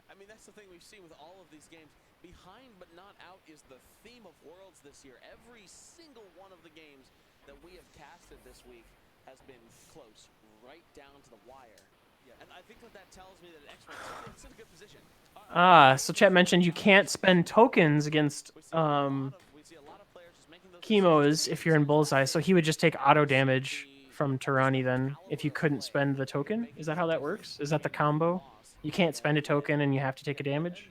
I mean, that's the thing we've seen with all of these games. Behind but not out is the theme of Worlds this year. Every single one of the games that we have casted this week has been close, right down to the wire. And I think that tells me that X-Men's in a good position. So Chet mentioned you can't spend tokens against chemos if you're in bullseye, so he would just take auto damage from Tarani then if you couldn't spend the token. Is that how that works? Is that the combo? You can't spend a token and you have to take a damage?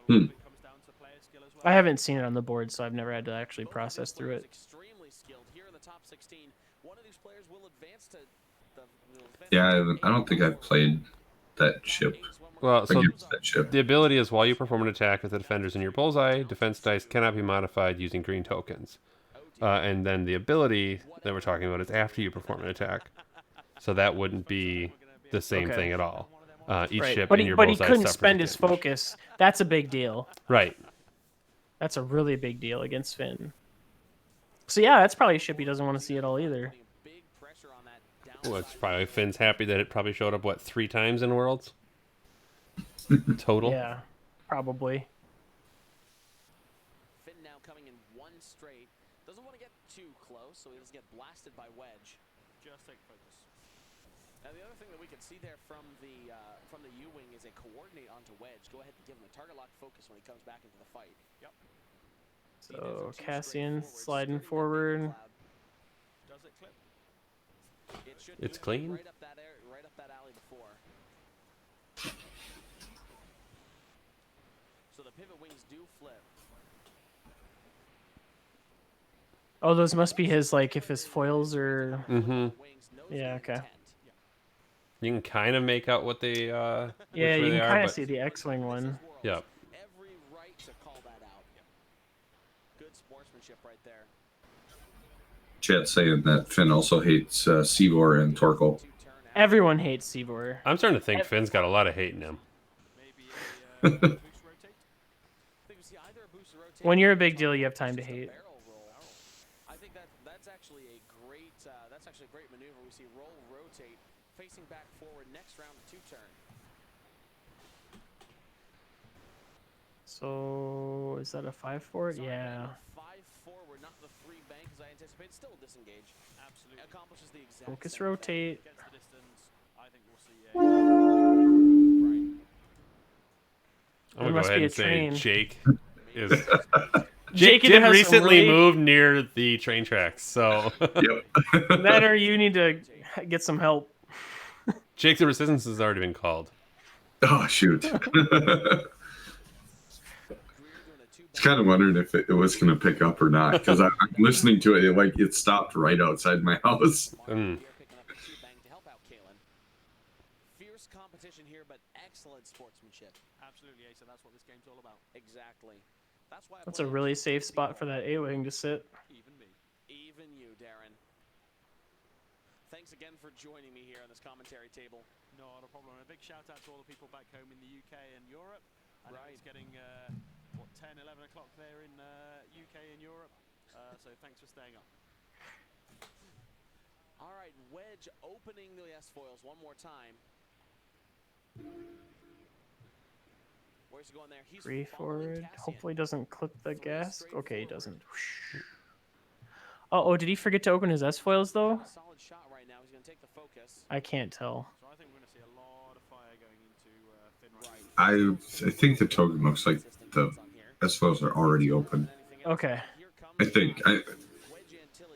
I haven't seen it on the board, so I've never had to actually process through it. Extremely skilled here in the top 16. One of these players will advance to Yeah, I don't think I've played that ship. Well, so Against that ship. the ability is while you perform an attack with the defenders in your bullseye, defense dice cannot be modified using green tokens. And then the ability that we're talking about is after you perform an attack. So that wouldn't be the same thing at all. Each ship in your But he bullseye couldn't suffers spend a his damage. focus. That's a big deal. Right. That's a really big deal against Finn. So yeah, that's probably a ship he doesn't want to see at all either. Well, it's probably Finn's happy that it probably showed up, what, 3 times in Worlds? Total? Yeah, probably. Finn now coming in one straight. Doesn't want to get too close, so he doesn't get blasted by Wedge. Just take focus. Now the other thing that we can see there from the U-wing is a coordinate onto Wedge. Go ahead and give him a target lock focus when he comes back into the fight. Yep. So Cassian sliding forward. Does it clip? It should It's do clean. right up that alley before. So the pivot wings do flip. Oh, those must be his, like, if his foils are... Mm-hmm. Wings knows Yeah, the okay. intent. You can kind of make out what they Yeah, which way you they can are, kind of but see the X-Wing one. yeah. Every right to call that out. Good sportsmanship right there. Chad saying that Finn also hates Seavor and Torkel. Everyone hates Seavor. I'm starting to think Finn's got a lot of hate in him. Maybe a boost rotate. I think we see either a boost or rotate. When you're a big deal, you have time to Just a hate. barrel roll. I think that's actually a great maneuver. We see roll rotate facing back forward next round 2-turn. So, is that a 5-4? Yeah. 5 forward, not the 3 bank as I anticipated. Still a disengage. Absolutely. Accomplishes the exact Focus same thing. rotate. Gets the distance. I think we'll see. Right. I'm There gonna go must ahead be a and say train. Jake is. Jake Jake either did has some recently really- move near the train tracks, so Yep. That or you need to get some help. Jake's resistance has already been called. Oh, shoot. I Greer doing a 2 was kind of wondering if it was going to pick up or not, because I'm listening to it, it stopped right outside my house. Mm. Pierre picking up a 2 bank to help out Calen. Fierce competition here, but excellent sportsmanship. Absolutely, Asa. That's what this game's all about. Exactly. That's why I That's a played really it. safe spot for that A-Wing to sit. Even me. Even you, Darren. Thanks again for joining me here on this commentary table. Not a problem. And a big shout out to all the people back home in the UK and Europe. I know Right. it's getting, 10, 11 o'clock there in UK and Europe. So thanks for staying up. All right, Wedge opening the S-foils one more time. Where's he going there? He's Free following forward. Cassian. Hopefully doesn't clip the 3 gas. straight Okay, he forward. doesn't. Oh, did he forget to open his S-foils though? A solid shot right now. He's going to take the focus. I can't tell. So I think we're going to see a lot of fire going into Finn right. I think the token looks like the S-foils are already open. Okay. I think. It's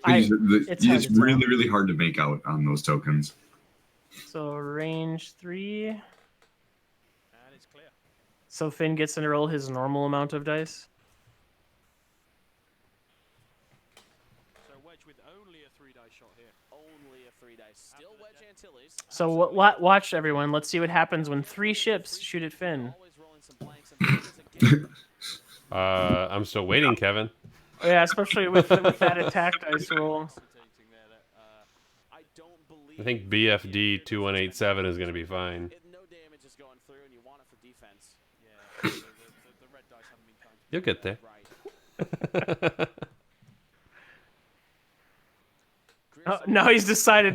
hard It's to tell. really, really hard to make out on those tokens. So range 3. And it's clear. So Finn gets to roll his normal amount of dice. So Wedge with only a 3-dice shot here. Only a 3 dice. Still Wedge Antilles. So watch everyone. Let's see what happens when 3 ships shoot at Finn. Always rolling some blanks and threes again. I'm still waiting, Kevin. Oh, yeah, especially with that attack dice roll. Facilitating there that, I don't believe I think BFD 2187 is going to be fine. no damage is going through, and you want it for defense. yeah, the red dice haven't been kind. You'll get there. Right. Oh, now he's decided.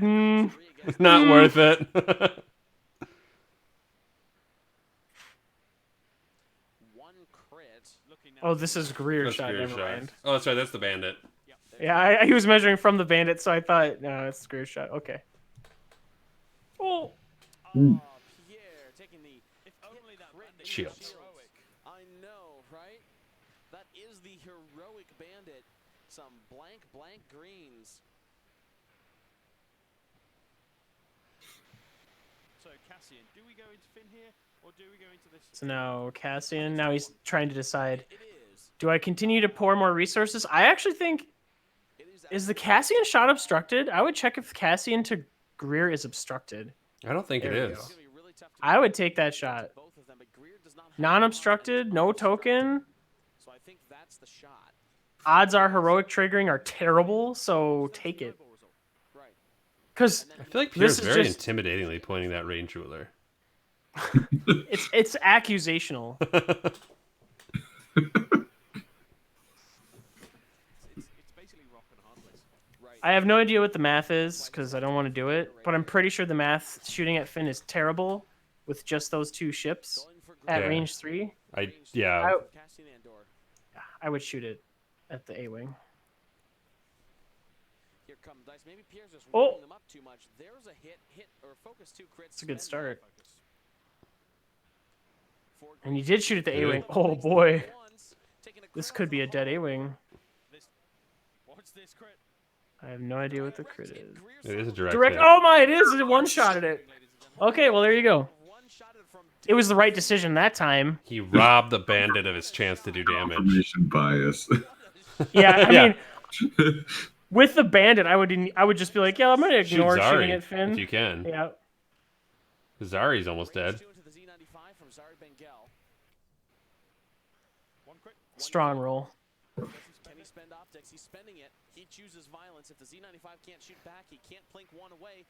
It's not worth it. One crit. Looking now. Oh, this is Greer That's shot. Greer Never shot. mind. Oh, that's right. That's the bandit. Yeah, he was measuring from the bandit, so I thought, no, it's Greer shot. Okay. Oh. Oh, Pierre taking the If only that bandit was Shields. heroic. I know, right? That is the heroic bandit. Some blank greens. So Cassian, do we go into Finn here, or do we go into this? So now Cassian. Now he's trying to decide. It is. Do I continue to pour more resources? I actually think. It is. Is the Cassian shot obstructed? I would check if Cassian to Greer is obstructed. I don't think it There we is. go. It's gonna be really tough to I would take that shot. both of them, but Greer does not have Non-obstructed, no token. So I think that's the shot. Odds are heroic triggering are terrible, so take it. Right. Because I feel like Pierre's This is very just- intimidatingly pointing that range ruler. it's accusational. It's basically rock and hard place. Right. I have no idea what the math is because I don't want to do it, but I'm pretty sure the math shooting at Finn is terrible with just those 2 ships Going for at Yeah. range 3. Yeah. Cassian Andor. I would shoot it at the A-Wing. Here come dice. Maybe Pierre's just Oh. rolling them up too much. There's a hit or focus 2 crits. It's a good spend that start. focus. 4 And you greens. did shoot at the Did A-Wing. it? Oh boy, Once, taking a this crit could off be a the dead ball. A-Wing. What's this crit? I have no idea what the crit is. Greer's It is a solid. direct, Direct. hit. Oh my! It is. It one-shotted it. Ladies and gentlemen. Okay, well there you go. One it was the right decision that time. He robbed the bandit of his chance to do damage. Confirmation bias. Yeah, I Yeah. mean, with the bandit, I would just be like, yeah, I'm gonna Shoot ignore Zari shooting at Finn. if you can. Yeah. Zari's almost dead. Strong roll. Can he spend optics? He's spending it. He chooses violence. If the Z95 can't shoot back, he can't plink one away.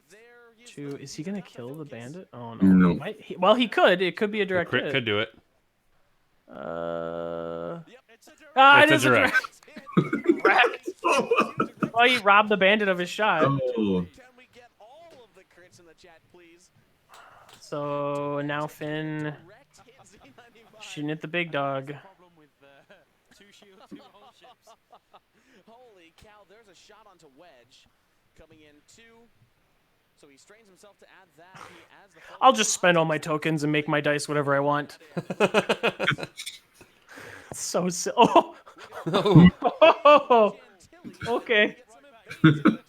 There he Two. Is he gonna kill the bandit? Oh no. No. Well, he could. It could be a direct Crit hit. could do it. It It's is a direct. direct. Well, he robbed the bandit of his shot. Oh. Can we get all of the crits in the chat, please? So now Finn Direct hit Z95. shooting at the big dog. Problem with 2 shields, 2 whole ships. Holy cow, there's a shot onto Wedge. Coming in 2. So he strains himself to add that. He adds the I'll just spend all my tokens and make my dice whatever I want. So silly. Oh. Oh. Okay. The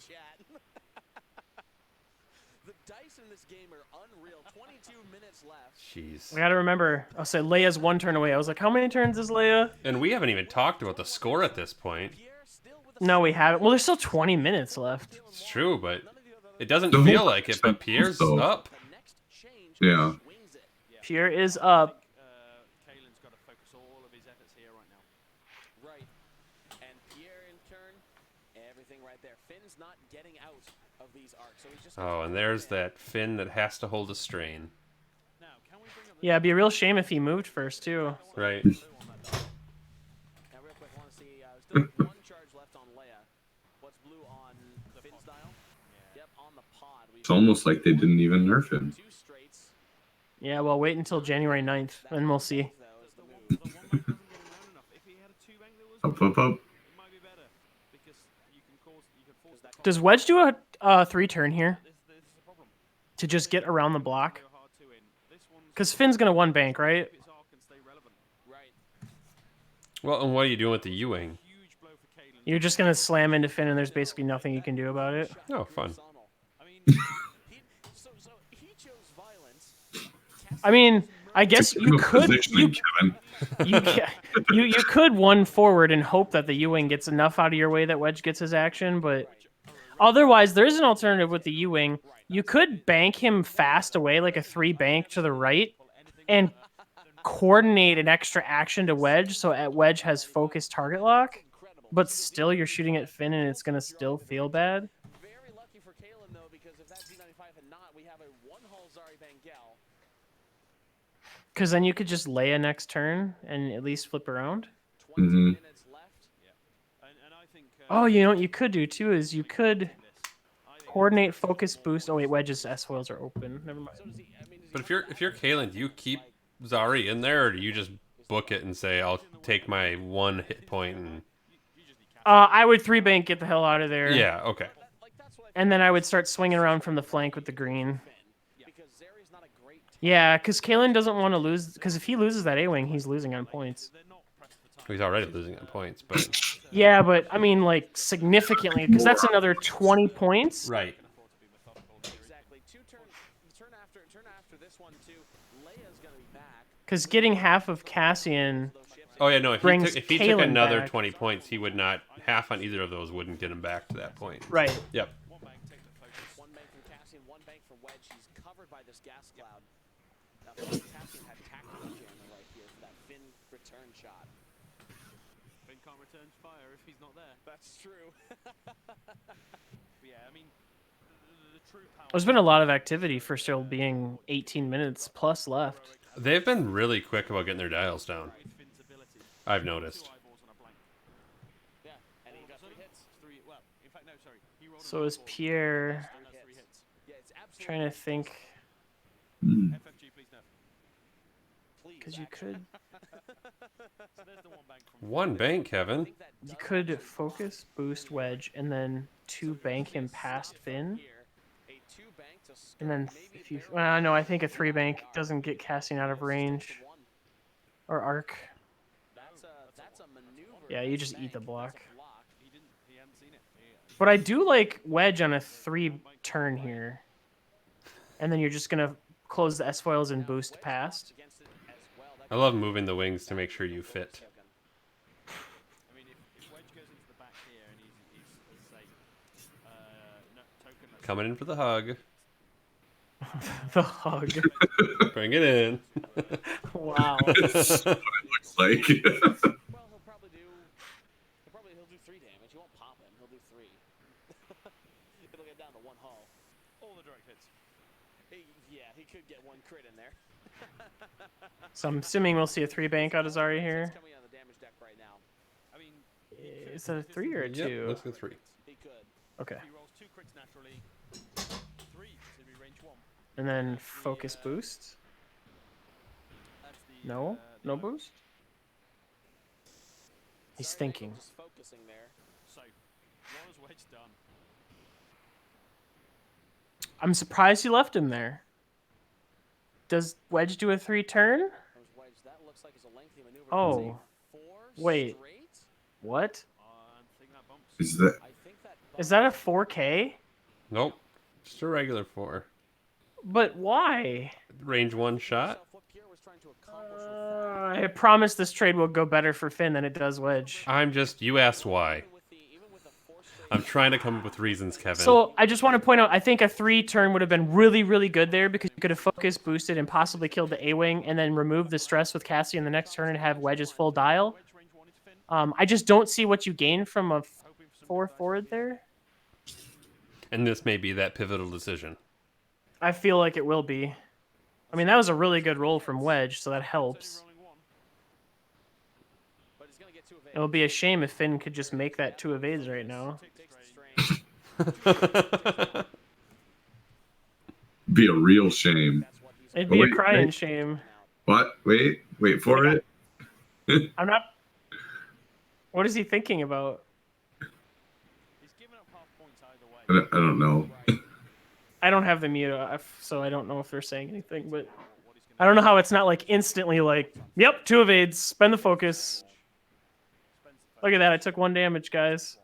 dice in this game are unreal. 22 minutes left. Jeez. I gotta remember. I'll say Leia's 1 turn away. I was like, how many turns is Leia? And we haven't even talked about the score at this point. Pierre still with a No, we haven't. Well, there's still 20 minutes left. It's true, but it doesn't The whole feel like it. But thing, Pierre's though. up. the next change. Yeah. Swings it. Pierre is up. Calen's got to focus all of his efforts here right now. Right. And Pierre in turn. Everything right there. Finn's not getting out of these arcs. So he's just Oh, and there's that Finn that has to hold a strain. Now, can we bring up the Yeah, it'd be a real shame if he moved first, too. Right. Now, real quick, I want to see. Still 1 charge left on Leia. What's blue on Finn's dial? Yep, on the pod. It's almost like they didn't even nerf him. 2 straights. Yeah, well, wait until January 9th, and we'll see. Though, is the move. the 1 bank wasn't getting around enough. If he had a 2 bank that was Up, up, up. it might be better because you can force that. Does Wedge do a 3 turn here This is the problem. to just get around the block? Go hard to in. This one's Because Finn's gonna 1 bank, right? its arc and stay relevant. Right. Well, and what are you doing with the U-wing? Huge blow for Calen. You're just gonna slam into Finn, and there's basically nothing you can do about it. Oh, fun. Sonal. I mean, So he chose violence. I mean, I guess you could Positioning, Kevin. you could 1 forward and hope that the U-wing gets enough out of your way that Wedge gets his action, but otherwise there is an alternative with the U-wing. You could bank him fast away, like a 3 bank to the right, and coordinate an extra action to Wedge, so at Wedge has focused target lock. But still, you're shooting at Finn, and it's gonna still feel bad. Very lucky for Calen though, because if that Z95 had not, we have a 1 hull Zari Bangel. Because then you could just lay a next turn and at least flip around. 20 Mhm. minutes left. and I think. Oh, you know what you could do too is you could coordinate focus boost. Oh wait, Wedge's S foils are open. Never mind. So does he? I mean, does But he if you're Calen, do you keep Zari in there, or do you just book it and say, I'll take my 1 hit point and... I would 3 bank, get the hell out of there. Yeah, okay. like that's what And then I would start swinging around from the flank with the green. Finn, because Zari's not a great. Yeah, because Calen doesn't want to lose. Because if he loses that A-wing, he's losing on points. He's already losing on points, but... Yeah, but I mean, like significantly, because that's another 20 points. Right. Exactly. Turn after this one too. Leia's gonna be back. Because getting half of Cassian. Those ships. Oh, yeah, no, Brings if he took Calen another back. 20 points, he would not... Half on either of those wouldn't get him back to that point. Right. Yep. 1 bank from Cassian, 1 bank from Wedge. He's covered by this gas cloud. Now Cassian had tactical jamming right here for that Finn return shot. Finn can't return fire if he's not there. That's true. But yeah, I mean, the true power. There's been a lot of activity for still being 18 minutes plus left. They've been really quick about getting their dials down. Finn's ability. I've noticed. 2 eyeballs on a blank. Yeah, and he got 3 hits. 3. Well, in fact, no, sorry. He rolled So an is eyeball. Pierre That's 3 hits. Yeah, it's absolutely trying to think? FFG, please nerf. please. Because you actually. could So there's the 1 bank from. 1 bank, Kevin. Think that you does could focus boost Wedge and then 2 bank him past Finn. here. A 2 bank to skirt, And then maybe if you, barely well, no, I think a 3 bank doesn't get Cassian out of range to 1. or arc. That's a maneuver. Yeah, you That's just a eat the bank. block. That's a block. He hadn't seen it. But I do like Wedge on a 3 turn here, and then you're just gonna close the S-foils and boost past. I love moving the wings to make sure you fit. I mean, if Wedge goes into the back here and he's say, no, token. That's Coming in for the hug. The hug. Bring it in. Wow. That's what it looks like. Well, he'll do 3 damage. He won't pop him. He'll do 3. It'll get down to 1 hull. all the direct hits. He could get 1 crit in there. So I'm assuming we'll see a 3 bank out of Zari here. He's coming on the damage deck right now. I mean, Is that a 3 or a 2? Yep, looks like 3. He could. Okay. he rolls 2 crits naturally. 3 to be range 1. And then focus boost. That's the, No? the No oak. boost? He's Sorry, thinking. Just focusing there. So, what has Wedge done? I'm surprised he left him there. Does Wedge do a 3 turn? Comes Wedge. That looks like it's a lengthy maneuver. Oh. It's a 4 Wait. straight? What? I think that bumps. Is that I think that Is that a 4K? Nope. Just a regular 4. But why? Range 1 shot. what Pierre was trying to accomplish with that. I promise this trade will go better for Finn than it does Wedge. You asked why. Even with the 4 straight I'm trying to come up with reasons, Kevin. So I just want to point out, I think a 3 turn would have been really, really good there because you could have focused, boosted, and possibly killed the A-Wing and then removed the stress with Cassie in the next turn and have Wedge's full dial. Wedge range 1 into Finn. I just don't see what you gain from a Hoping for some 4 big dice forward from there. And this may be that pivotal decision. I feel like it will be. I mean, that was a really good roll from Wedge, so that helps. Only rolling 1. But he's gonna get 2 evades. It would be a shame if Finn could just make that 2 evades right now. Takes the strain. be a real shame? That's what he's It'd be a Wait, crying wait. shame. What? Wait for it. I'm not... What is he thinking about? He's given up half points either way. I don't know. I don't have the mute off, so I don't know if they're saying anything, but I don't know how it's not like instantly like, yep, 2 evades, spend the focus. Look at that, I took 1 damage, guys.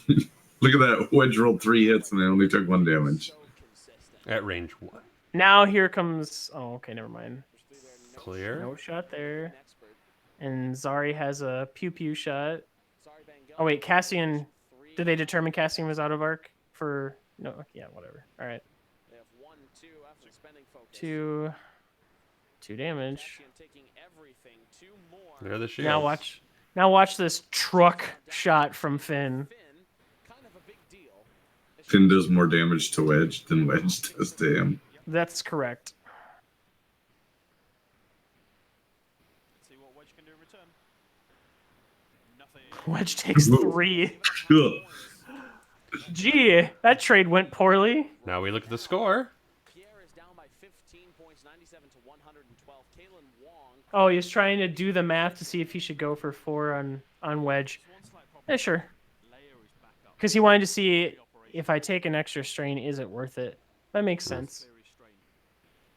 Look at that. Wedge rolled 3 hits and they only took 1 damage. so consistent. At range 1. Now here comes... Oh, okay, never mind. There's 3 there. Clear. No shot there. An expert. And Zari has a pew-pew shot. Sorry, Van Gogh. Oh, wait, Cassian... 3. Did they determine Cassian was out of arc for... No, yeah, whatever. All right. They have 1, 2 after spending focus. 2 damage. Cassian taking everything. 2 more. There are the shields. Now watch this truck shot from Finn. Finn, kind of a big deal. Finn does more damage to Wedge than Wedge does to him. That's correct. See what Wedge can do in return. Nothing. Wedge takes Whoa. 3. Ugh. Gee, that trade went poorly. Now we look at the score. Pierre is down by 15 points, 97 to 112. Calen Wong. Oh, he was trying to do the math to see if he should go for 4 on Wedge. One slight problem. Yeah, sure. Layer is back up. Because he wanted to see if I take an extra strain, is it worth it? That makes sense. Clear his strain.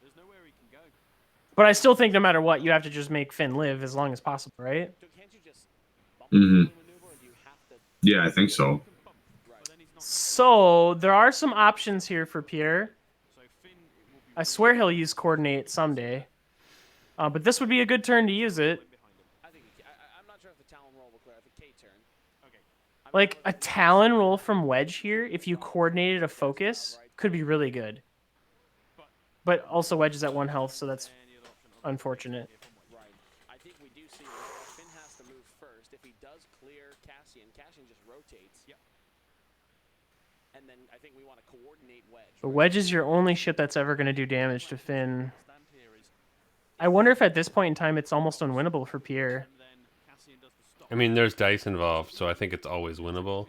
There's nowhere he can go. But I still think no matter what, you have to just make Finn live as long as possible, right? So can't you just bump Mhm. the maneuver, or do you have to? Yeah, I think so. But then he's not. So there are some options here for Pierre. So Finn will be I swear he'll use coordinate someday. But this would be a good turn to use it. I think I'm not sure if the Talon roll will clear. If a K turn. okay. Like a Talon roll from Wedge here, if you coordinated a focus, could be really good. But also Wedge is at 1 health, so that's Any other option? unfortunate. Right. I think we do see Finn has to move first. If he does clear Cassian, Cassian just rotates. Yep. And then I think we want to coordinate Wedge. But right? Wedge is your only ship that's ever going to do damage to Finn. Stand here is, I wonder if at this point in time it's almost unwinnable for Pierre. and then Cassian does the stop. I mean, there's dice involved, so I think it's always winnable.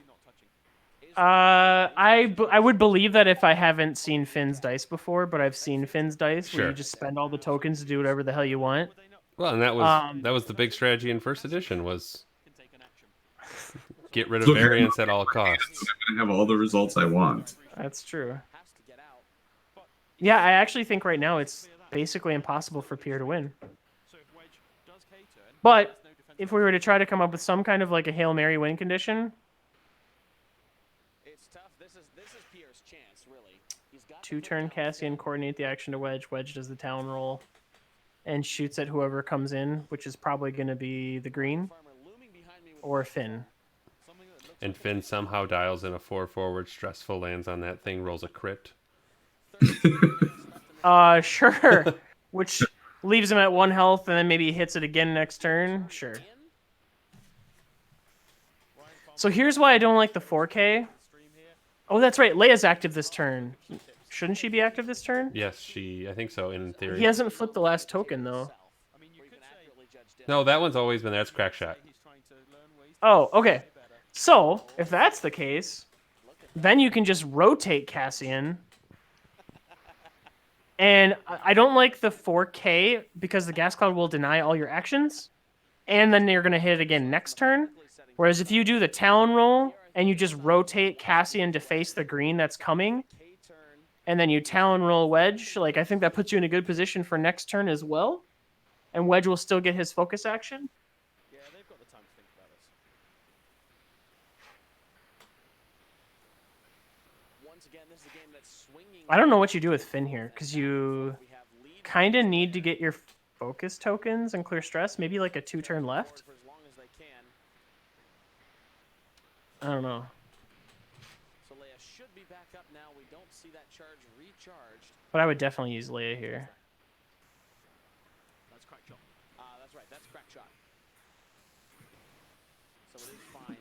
Not touching. I would believe that if I haven't seen Finn's dice before, but I've seen Finn's dice where Sure. you just spend all the tokens to do whatever the hell you want. Would they not Well, and that was the big strategy in first edition was can take an action? get rid of Look, variance at all costs. I'm gonna have all the results I want. That's true. Has to get out. Yeah, I actually think right now it's basically impossible for Pierre to win. So if Wedge does K turn, But there's no defense. if we were to try to come up with some kind of like a Hail Mary win condition, It's tough. This is Pierre's chance, really. 2-turn Cassian, coordinate the action to Wedge. Wedge does the Talon roll and shoots at whoever comes in, which is probably going to be the green or Finn. And Finn somehow dials in a 4-forward, stressful, lands on that thing, rolls a crit. Sure. Which leaves him at 1 health, and then maybe he hits it again next turn. Sure. So here's why I don't like the 4K. Oh, that's right. Leia's active this turn. Shouldn't she be active this turn? Yes, I think so, in theory. He hasn't flipped the last token, though. No, that one's always been, that's crack shot. Oh, okay. So, if that's the case, then you can just rotate Cassian. And I don't like the 4K because the gas cloud will deny all your actions. And then you're going to hit it again next turn. Whereas if you do the Talon roll and you just rotate Cassian to face the green that's coming, and then you Talon roll Wedge, like I think that puts you in a good position for next turn as well. And Wedge will still get his focus action. Yeah, they've got the time to think about this. Once again, this is a game that's swinging. I don't know what you do with Finn here, because you kind of need to get your focus tokens and clear stress. Maybe like a 2-turn left. For as long as they can. I don't know. So Leia should be back up now. We don't see that charge recharged. But I would definitely use Leia here. That's crack shot. That's right. That's crack shot. So it is fine.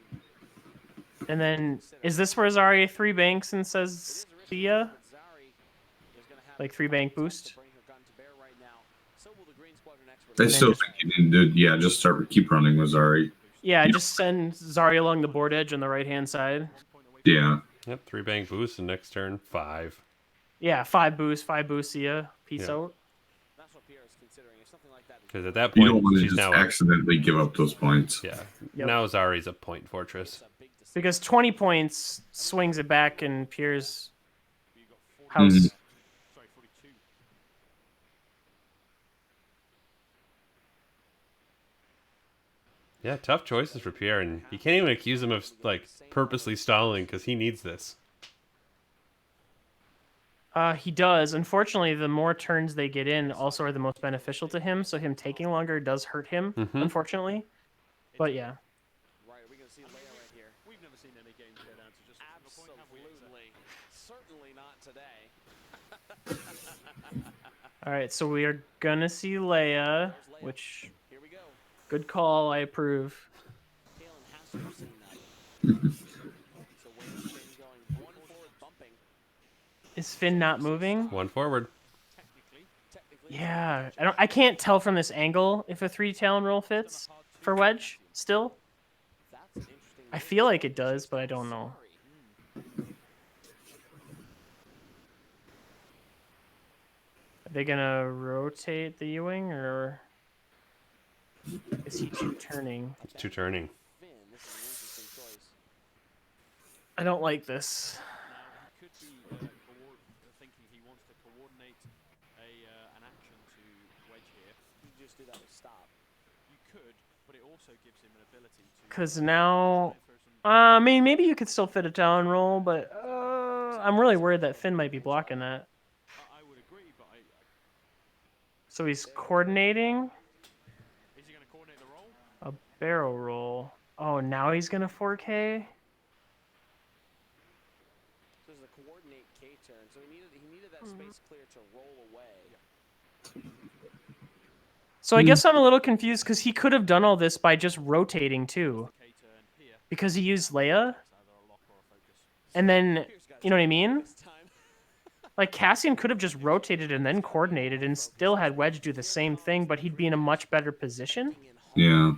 And then, is this where Zarya 3 banks and says see ya? Like 3 bank boost? I still think you need to, just keep running with Zari. Yeah, just send Zarya along the board edge on the right-hand side. Yeah. Yep, 3 bank boost, and next turn, 5. Yeah, 5 boost, see ya. Peace out. That's what Pierre is considering. If something like that is Because at that You point, don't want to she's just now... accidentally give up those points. Yeah, Yep. now Zari's a point fortress. Because 20 points swings it back in Pierre's house. Mhm. Sorry, 42. Yeah, tough choices for Pierre, and you can't even accuse him of like purposely stalling because he needs this. He does. Unfortunately, the more turns they get in also are the most beneficial to him, so him taking longer does hurt him, unfortunately. But yeah. right. Are we going to see Leia right here? We've never seen any games go down to just a point, have we? Absolutely. Certainly not today. Alright, so we are gonna see Leia, which... Here we go. Good call, I approve. Calen has to have seen that. So Wayne's been going 1 forward bumping. Is Finn not moving? 1 forward. Technically, Yeah, I can't tell from this angle if a 3 Talon roll fits for Wedge, still. that's an interesting. I feel like it does, but I don't know. Are they gonna rotate the Ewing, or is he 2-turning? It's 2 turning. Finn, this is an interesting choice. I don't like this. Now, he could be thinking he wants to coordinate an action to Wedge here. You just do that with stop. You could, but it also gives him an ability to... Because now... I mean, maybe you could still fit a Talon roll, but I'm really worried that Finn might be blocking that. I would agree, but So he's coordinating is he going to coordinate the roll? a barrel roll. Oh, now he's going to 4K? So this is a coordinate K turn. So he needed that space clear to roll away. So I guess I'm a little confused because he could have done all this by just rotating too. K-turn here. Because he used Leia. It's either a lock or a focus. And then, Pierre's got you know what I mean? this time. Like Cassian could have just rotated and then coordinated and still had Wedge do the same thing, but he'd be in a much better position. Yeah.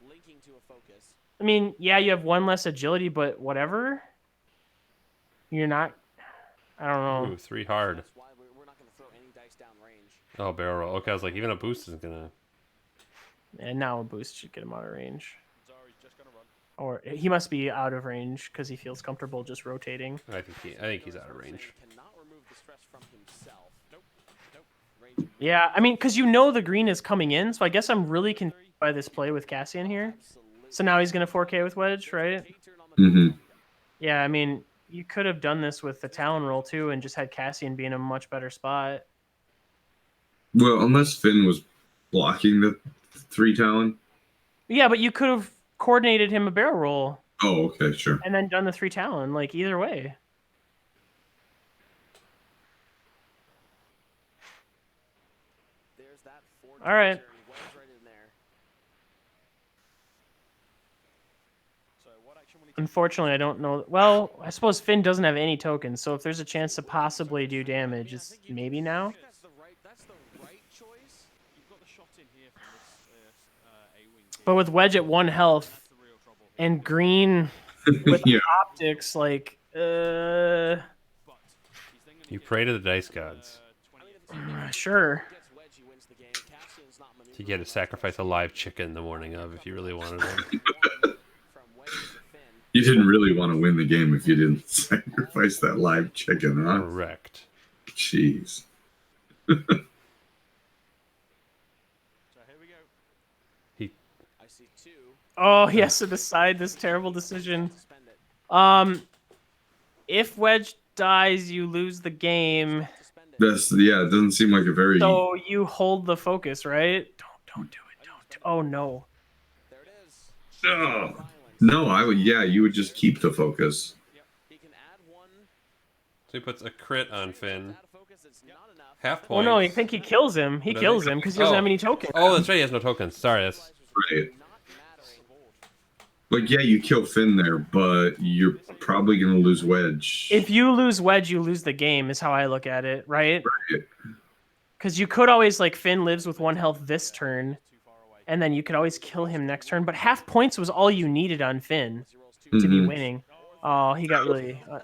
Linking to a focus. I mean, yeah, you have 1 less agility, but whatever. You're not... I don't know. Ooh, 3 hard. That's why we're not going to throw any dice down range. Oh, barrel roll. Okay, I was like, even a boost isn't gonna... And now a boost should get him out of range. Zari's just going to run. Or he must be out of range because he feels comfortable just rotating. I think he's out of range. Cannot remove the stress from himself. Nope. Range. Yeah, I mean, because you know the green is coming in, so I guess I'm really confused by this play with Cassian here. Absolutely. So now he's going to 4K with Wedge, right? K turn on the Mm-hmm. Yeah, I mean, You could have done this with the Talon roll too, and just had Cassian be in a much better spot. Well, unless Finn was blocking the 3 Talon. Yeah, but you could have coordinated him a barrel roll Oh, okay, sure. and then done the 3 Talon. Like either way. There's that forward All right. turn, Wedge right in there. So what action will he take? Unfortunately, I don't know. Well, I suppose Finn doesn't have any tokens, so if there's a chance to possibly do damage, it's maybe now. That's the right choice. You've got the shot in here from this A-wing here. But with Wedge at 1 health That's the real trouble. and Green with Yeah. optics, like, But he's then gonna You get, pray to the dice gods. 20 sure. Gets Wedge, he wins the game. Cassian's not You get to sacrifice a live chicken the morning of if you really wanted one. from Wedge to Finn. You didn't really want to win the game if you didn't sacrifice that live chicken, huh? Correct. Jeez. So here we go. I see 2. Oh, he has to decide this terrible decision. Suspend it. If Wedge dies, you lose the game. Suspend it. That's it doesn't seem like a very So you hold the focus, right? Don't do it. Don't. Oh no. There it is. Oh. Violence. No, you would just keep the focus. He can add 1. So he puts a crit on Finn. Add a focus, it's not enough. Half Oh points. no, I think he kills him. He Does kills he? him because he doesn't Oh. have any tokens. Oh, that's right. He has no tokens. Sorry. That's Right. Not mattering. But yeah, you kill Finn there, but you're probably gonna lose Wedge. If you lose Wedge, you lose the game, is how I look at it, right? Right. Because you could always, like, Finn lives with 1 health this turn, and then you could always kill him next turn. But half points was all you needed on Finn to be Mhm. winning. Oh, he got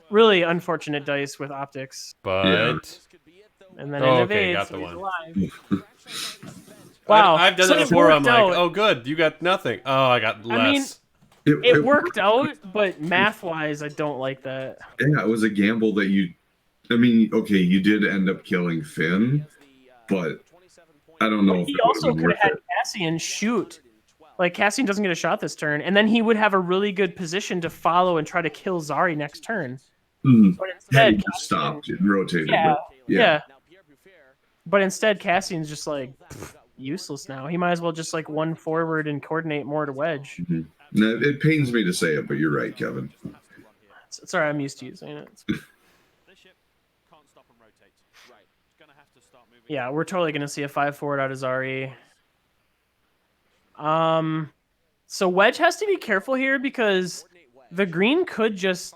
really unfortunate dice with optics. but This could be it, though. And then Oh, it okay, evades, got so the he's one. alive. Wow. I've done so that it before. I'm worked like, out. oh, good. You got nothing. Oh, I got less. I mean, It worked out, but math-wise, I don't like that. Yeah, it was a gamble that you. I mean, okay, you did end up killing Finn, but I don't know. But if he it would've also been could have worth had it. Cassian shoot. Like, Cassian doesn't get a shot this turn, and then he would have a really good position to follow and try to kill Zari next turn. Mhm. But Had instead, he just stopped and rotated. Yeah, but- yeah. Now Pierre Buffiere. But instead, Cassian's just, like, useless now. He might as well just, like, 1 forward and coordinate more to Wedge. Mhm. No, it pains me to say it, but you're right, Kevin. It's all right, I'm used to using it. This ship can't stop and rotate. Right. It's gonna have to start moving. Yeah, we're totally going to see a 5 forward out of Zari. So Wedge has to be careful here because the green could just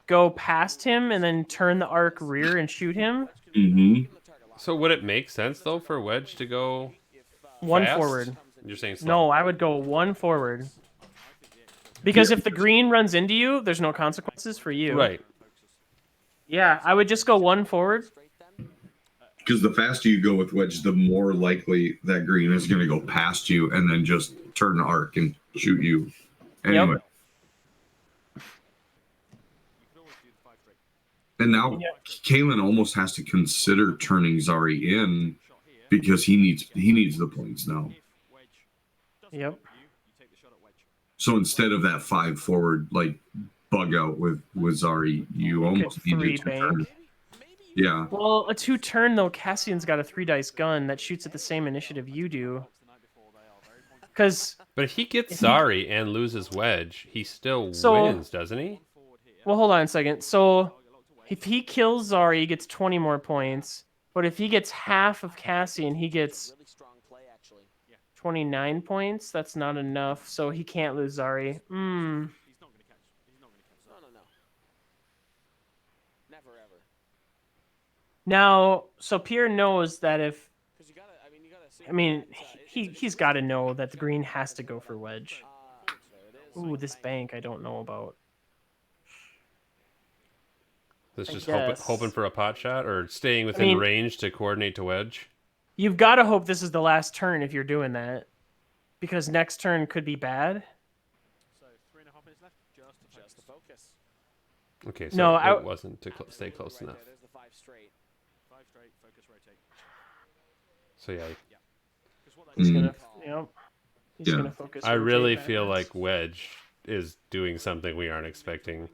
go past him and then turn the arc rear and shoot him. Hmm. So would it make sense though for Wedge to go 1 fast? forward. You're saying slow. No, I would go 1 forward. Because if the green runs into you, there's no consequences for you. Right. Yeah, I would just go 1 forward. Because the faster you go with Wedge, the more likely that green is going to go past you and then just turn the arc and shoot you. Anyway. And now Calen almost has to consider turning Zari in because he needs the points now. Yep. So instead of that 5 forward like bug out with Zari, you almost could need 3 to bank. turn. Yeah. Well, a 2 turn though, Cassian's got a 3 dice gun that shoots at the same initiative you do. Because, But if he gets Zari and loses Wedge, he still So- wins, doesn't he? well, hold on a second. So, if he kills Zari, he gets 20 more points. But if he gets half of Cassian, he gets Really strong play, actually. 29 points. That's not enough, so he can't lose Zari. No. Never ever. Now, so Pierre knows that if... Because you gotta. You gotta. See I mean, he's got to know that the green has to go for Wedge. there it is. Ooh, this bank I don't know about. That's I just guess. hoping for a pot shot or staying within mean- range to coordinate to Wedge. You've got to hope this is the last turn if you're doing that. Because next turn could be bad. So 3.5 minutes left. Just the focus. Okay, so No, it wasn't to stay close Right enough. there, there's the 5 straight. 5 straight. Focus rotate. So yeah, Because what He's Mm. gonna, he's Yeah. gonna focus. I rotate really feel backwards. like Wedge is doing something we aren't expecting.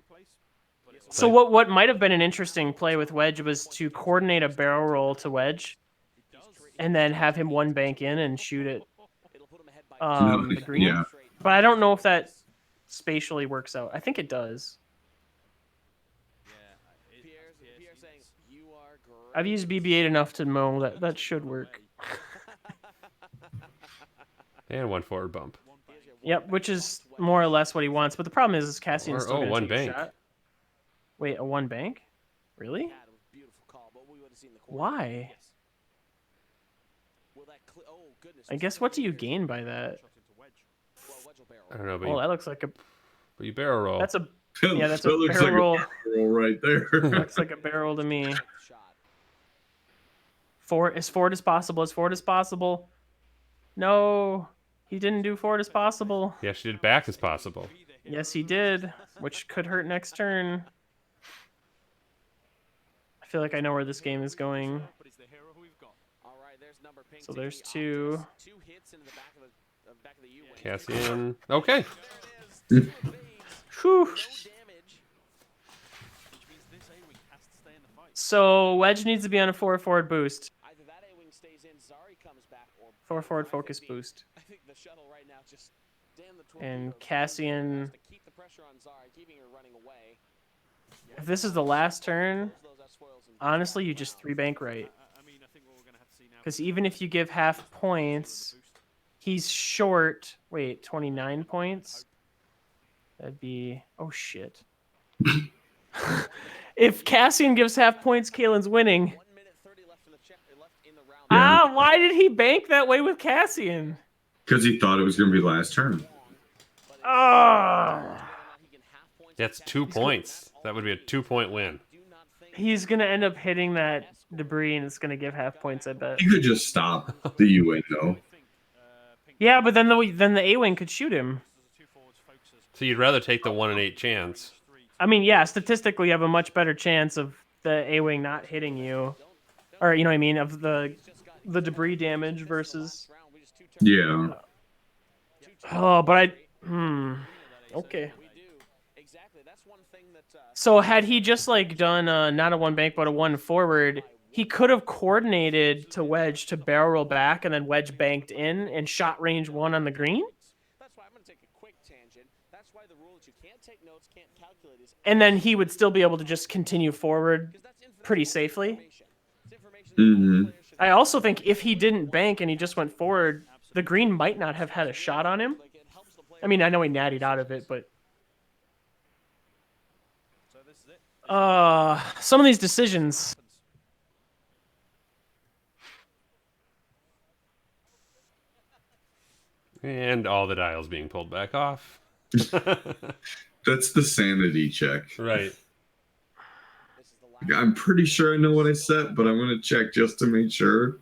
So what might have been an interesting play with Wedge was to coordinate a barrel roll to Wedge, and then have him one bank in and shoot it the green. Yeah. But I don't know if that spatially works out. I think it does. Pierre saying, "You are great." I've used BB-8 enough to know that should work. And 1 forward bump. Yep, which is more or less what he wants. But the problem is Cassian's still going to one take bank. a shot. Wait, a one bank? Really? That was a beautiful call, but we would have seen the corner. Why? Yes. Will that oh goodness. I guess what do you gain by that? Well, Wedge will barrel. I don't know, but, Oh, that looks like a. but you barrel roll. That's a. That Yeah, that's a looks barrel like roll. barrel right there. Looks like a barrel to me. Shot. As forward as possible. As forward as possible. No, he didn't do forward as possible. Yeah, she did back as possible. Yes, he did, which could hurt next turn. I feel like I know where this game is going. All right, there's number pink. So there's taking two. Optus. 2 hits into the back of the U-wing. Cassian. Okay. There it is. 2 of these. Whew. No damage. So Wedge needs to be on a 4 forward boost. Either that A-wing stays in, Zari comes back, or 4 forward I focus think the- boost. I think the shuttle right now just damn the And torpedoes. Cassian. Has to keep the pressure on Zari, keeping her running away. If this is the last turn, Those are spoils and honestly, you just 3 bank right. I mean, I think what we're going to have to see now. Because even if you give half points, he's short. Wait, 29 points? That'd be. Oh, shit. If Cassian gives half points, Calen's winning. 1 minute 30 left in the round. Yeah. Why did he bank that way with Cassian? Because he thought it was going to be last turn. Ah. That's 2 points. That would be a 2-point win. He's going to end up hitting that debris, and it's going to give half points, I bet. He could just stop the U-wing, though. Yeah, but then the A-Wing could shoot him. So you'd rather take the 1 in 8 chance. I mean, yeah, statistically, you have a much better chance of the A-Wing not hitting you. Or, you know what I mean, of the debris damage versus... Yeah. Oh, but okay. So had he just like done not a 1 bank but a 1 forward, he could have coordinated to Wedge to barrel roll back and then Wedge banked in and shot range 1 on the green. That's why I'm going to take a quick tangent. That's why the rule that you can't take notes, can't calculate is And then he would still be able to just continue forward pretty safely. Mm-hmm. I also think if he didn't bank and he just went forward, the green might not have had a shot on him. I mean, I know he nattied out of it, but some of these decisions. And all the dials being pulled back off. That's the sanity check. Right. I'm pretty sure I know what I set, but I'm going to check just to make sure.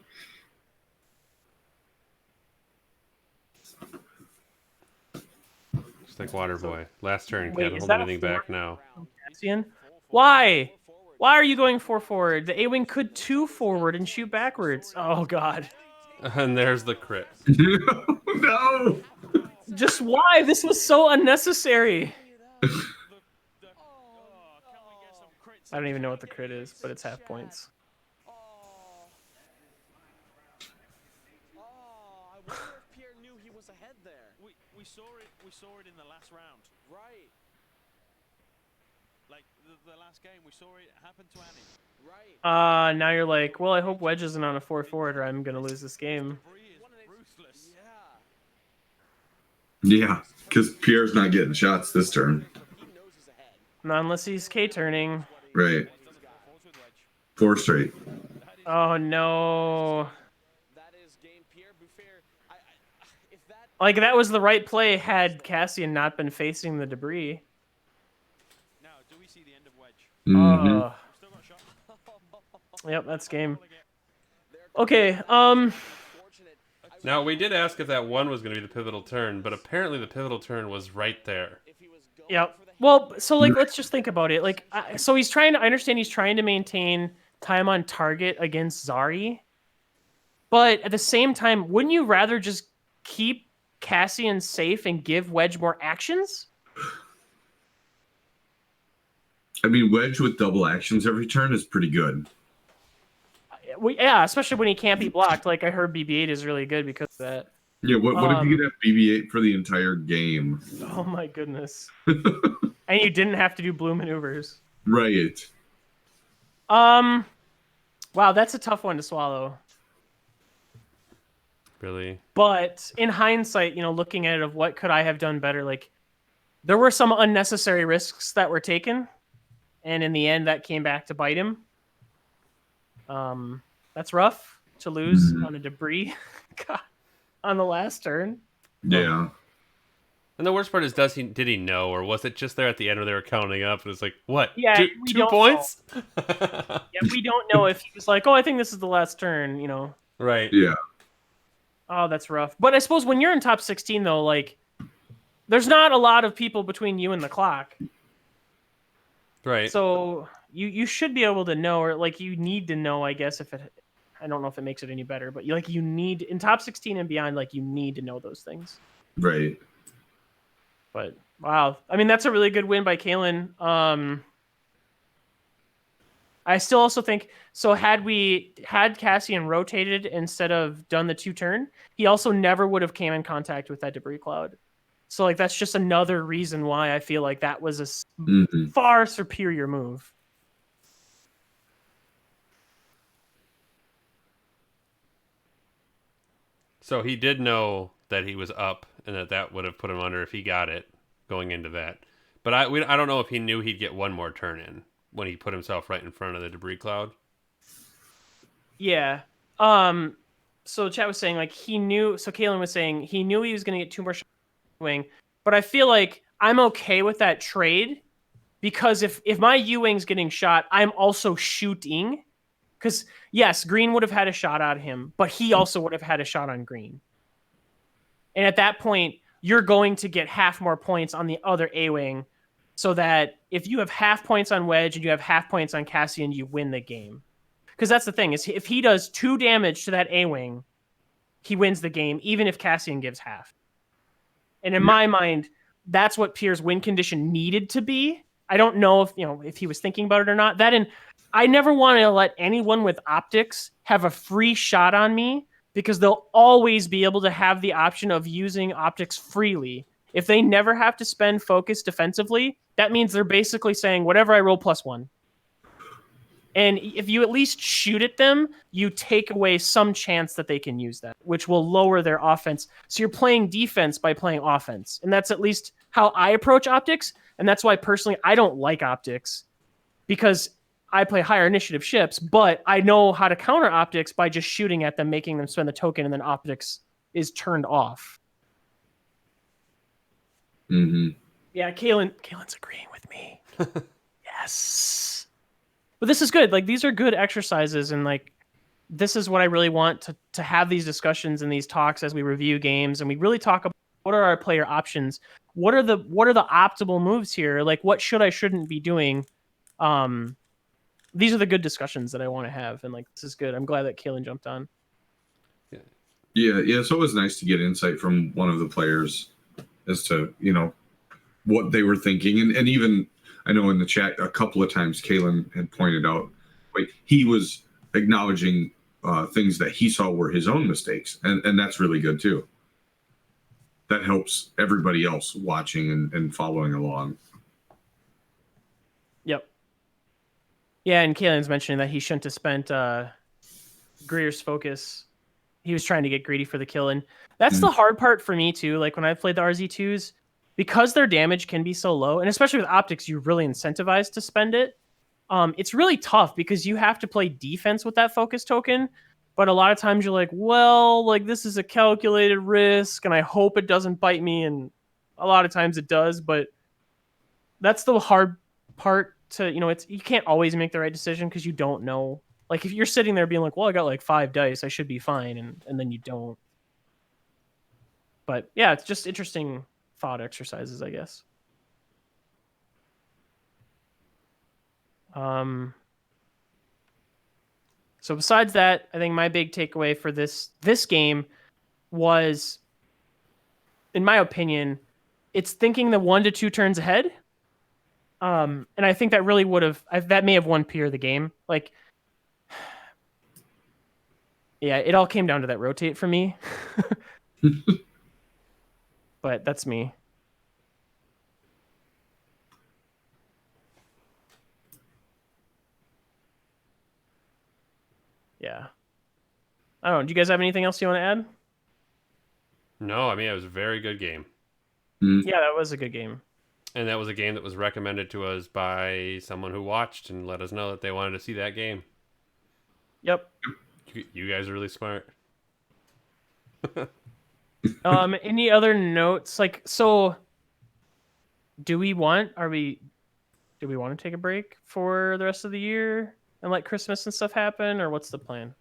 Just like Waterboy. Last turn. Wait, Can't is hold that a anything back now. Cassian? Why? Why are you going 4 forward? The A-Wing could 2 forward and shoot backwards. Oh, God. And there's the crit. No! Just why? This was so unnecessary. I don't even know what the crit is, but it's half points. I wonder if Pierre knew he was ahead there. We saw it in the last round. Right, Like the last game, we saw it happen to Annie. right. Now you're like, well, I hope Wedge isn't on a 4 forward or I'm going to lose this game. Bree is ruthless. Yeah. Yeah, because Pierre's not getting shots this turn. He knows he's ahead. Not unless he's K-turning. Right. 4 straight. Oh, no. That is game Pierre Buffiere. If that Like, that was the right play had Cassian not been facing the debris. Now, do we see the end of Wedge? Mhm. Uh, Still got a shot. yep, that's game. Okay, fortunate, Now, we did ask if that 1 was going to be the pivotal turn, but apparently the pivotal turn was right there. if he was going yep. for the Well, so, like, let's just think about it. Like, so he's trying to, I understand he's trying to maintain time on target against Zari. But at the same time, wouldn't you rather just keep Cassian safe and give Wedge more actions? I mean, Wedge with double actions every turn is pretty good. Yeah, especially when he can't be blocked. Like I heard BB-8 is really good because of that. Yeah, what if you could have BB-8 for the entire game? Oh my goodness. And you didn't have to do blue maneuvers. Right. Wow, that's a tough one to swallow. Really? But in hindsight, looking at it of what could I have done better, like there were some unnecessary risks that were taken, and in the end that came back to bite him. That's rough to lose on a debris on the last turn. Yeah. And the worst part is, did he know, or was it just there at the end where they were counting up and it's like, what? Yeah, we 2 don't points? Yeah, we don't know if he was like, oh, I think this is the last turn, Right. Yeah. Oh, that's rough. But I suppose when you're in top 16, though, like, there's not a lot of people between you and the clock. Right. So you should be able to know, or like you need to know, I guess, I don't know if it makes it any better, but you need in top 16 and beyond, like you need to know those things. Right. But wow, I mean that's a really good win by Calen. I still also think so. Had Cassian rotated instead of done the 2-turn, he also never would have came in contact with that debris cloud. So like that's just another reason why I feel like that was a far superior move. So he did know that he was up and that would have put him under if he got it going into that. But I don't know if he knew he'd get one more turn in when he put himself right in front of the debris cloud. Yeah. So chat was saying like he knew. So Calen was saying he knew he was going to get 2 more shots wing, but I feel like I'm okay with that trade because if my U-wing's getting shot, I'm also shooting. Because yes, Green would have had a shot at him, but he also would have had a shot on Green. And at that point, you're going to get half more points on the other A-wing, so that if you have half points on Wedge and you have half points on Cassian, you win the game. Because that's the thing, is if he does 2 damage to that A-wing, he wins the game, even if Cassian gives half. And in my mind, that's what Pierre's win condition needed to be. I don't know if he was thinking about it or not. I never want to let anyone with optics have a free shot on me because they'll always be able to have the option of using optics freely. If they never have to spend focus defensively, that means they're basically saying, whatever I roll +1. And if you at least shoot at them, you take away some chance that they can use that, which will lower their offense. So you're playing defense by playing offense. And that's at least how I approach optics. And that's why personally I don't like optics, because I play higher initiative ships, but I know how to counter optics by just shooting at them, making them spend the token, and then optics is turned off. Yeah, Calen's agreeing with me. Yes. But this is good. Like, these are good exercises, and like this is what I really want to have these discussions and these talks as we review games, and we really talk about what are our player options, what are the optimal moves here, like what shouldn't be doing. These are the good discussions that I want to have, and like this is good. I'm glad that Calen jumped on. Yeah. It's always nice to get insight from one of the players as to what they were thinking, and even I know in the chat a couple of times Calen had pointed out, like he was acknowledging things that he saw were his own mistakes, and that's really good too. That helps everybody else watching and following along. Yep. Yeah, and Calen's mentioning that he shouldn't have spent Greer's focus. He was trying to get greedy for the kill, and that's the hard part for me too. Like when I played the RZ2s, because their damage can be so low, and especially with optics, you're really incentivized to spend it. It's really tough because you have to play defense with that focus token, but a lot of times you're like, well, like this is a calculated risk, and I hope it doesn't bite me, and a lot of times it does, but that's the hard part to, you can't always make the right decision because you don't know. Like if you're sitting there being like, well, I got like 5 dice, I should be fine, and then you don't. But yeah, it's just interesting thought exercises, I guess. So besides that, I think my big takeaway for this game was, in my opinion, it's thinking the 1 to 2 turns ahead. And I think that really would have that may have won Pierre the game. Like, yeah, it all came down to that rotate for me. But that's me. Yeah. I don't know. Do you guys have anything else you want to add? No, I mean, it was a very good game. Yeah, that was a good game. And that was a game that was recommended to us by someone who watched and let us know that they wanted to see that game. Yep. You guys are really smart. Any other notes? Like, so do we want to take a break for the rest of the year and let Christmas and stuff happen, or what's the plan?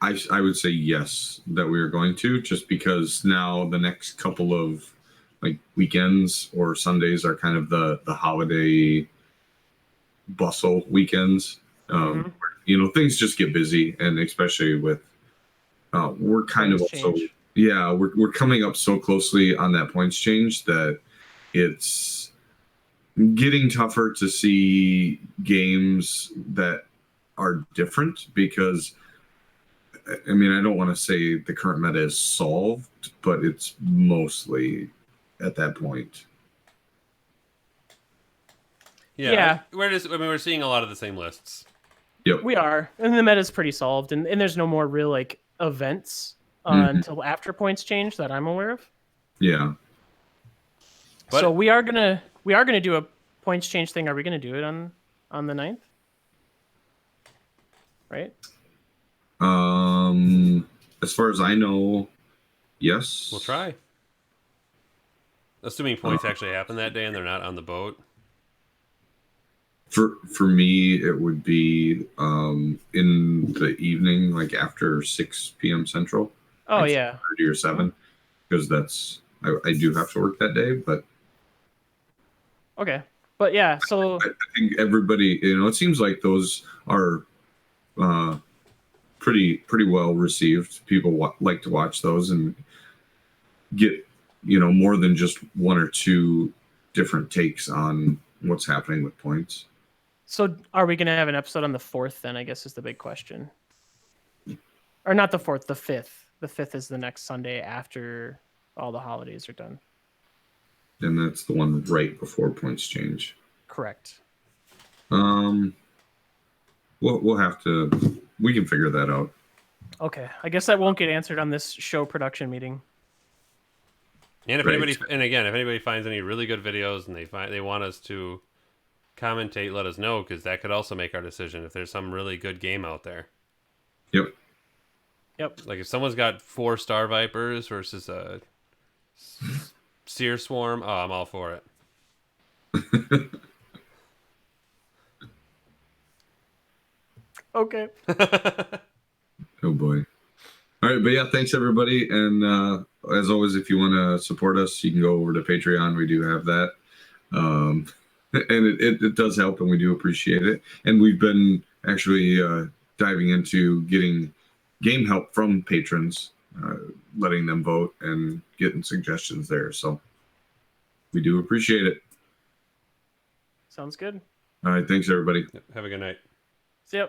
I would say yes, that we are going to, just because now the next couple of like weekends or Sundays are kind of the holiday bustle weekends. You know, things just get busy, and especially with we're kind of Points also change. we're coming up so closely on that points change that it's getting tougher to see games that are different, because I mean, I don't want to say the current meta is solved, but it's mostly at that point. Yeah. We're seeing a lot of the same lists. Yep. We are, and the meta's pretty solved, and there's no more real like events until after points change that I'm aware of. Yeah. But- So we are gonna do a points change thing. Are we gonna do it on the 9th? Right? As far as I know, yes. We'll try. Assuming points actually happen that day and they're not on the boat. For me, it would be in the evening, like after 6 p.m. Central. Oh like yeah. 6:30 or 7, because I do have to work that day, but Okay. But yeah, so I think everybody, you know, it seems like those are pretty well received. People like to watch those and get, you know, more than just one or two different takes on what's happening with points. So are we gonna have an episode on the 4th then? I guess is the big question. Or not the 4th, the 5th. The 5th is the next Sunday after all the holidays are done. And that's the one right before points change. Correct. We'll have to. We can figure that out. Okay. I guess that won't get answered on this show production meeting. And if Right. anybody finds any really good videos and they want us to commentate, let us know, because that could also make our decision if there's some really good game out there. Yep. Yep. Like if someone's got 4 Star Vipers versus a Seer Swarm, I'm all for it. Okay. Oh boy. All right, but yeah, thanks everybody, and as always, if you want to support us, you can go over to Patreon. We do have that, and it does help, and we do appreciate it. And we've been actually diving into getting game help from patrons, letting them vote and getting suggestions there. So we do appreciate it. Sounds good. All right, thanks everybody. Have a good night. See ya.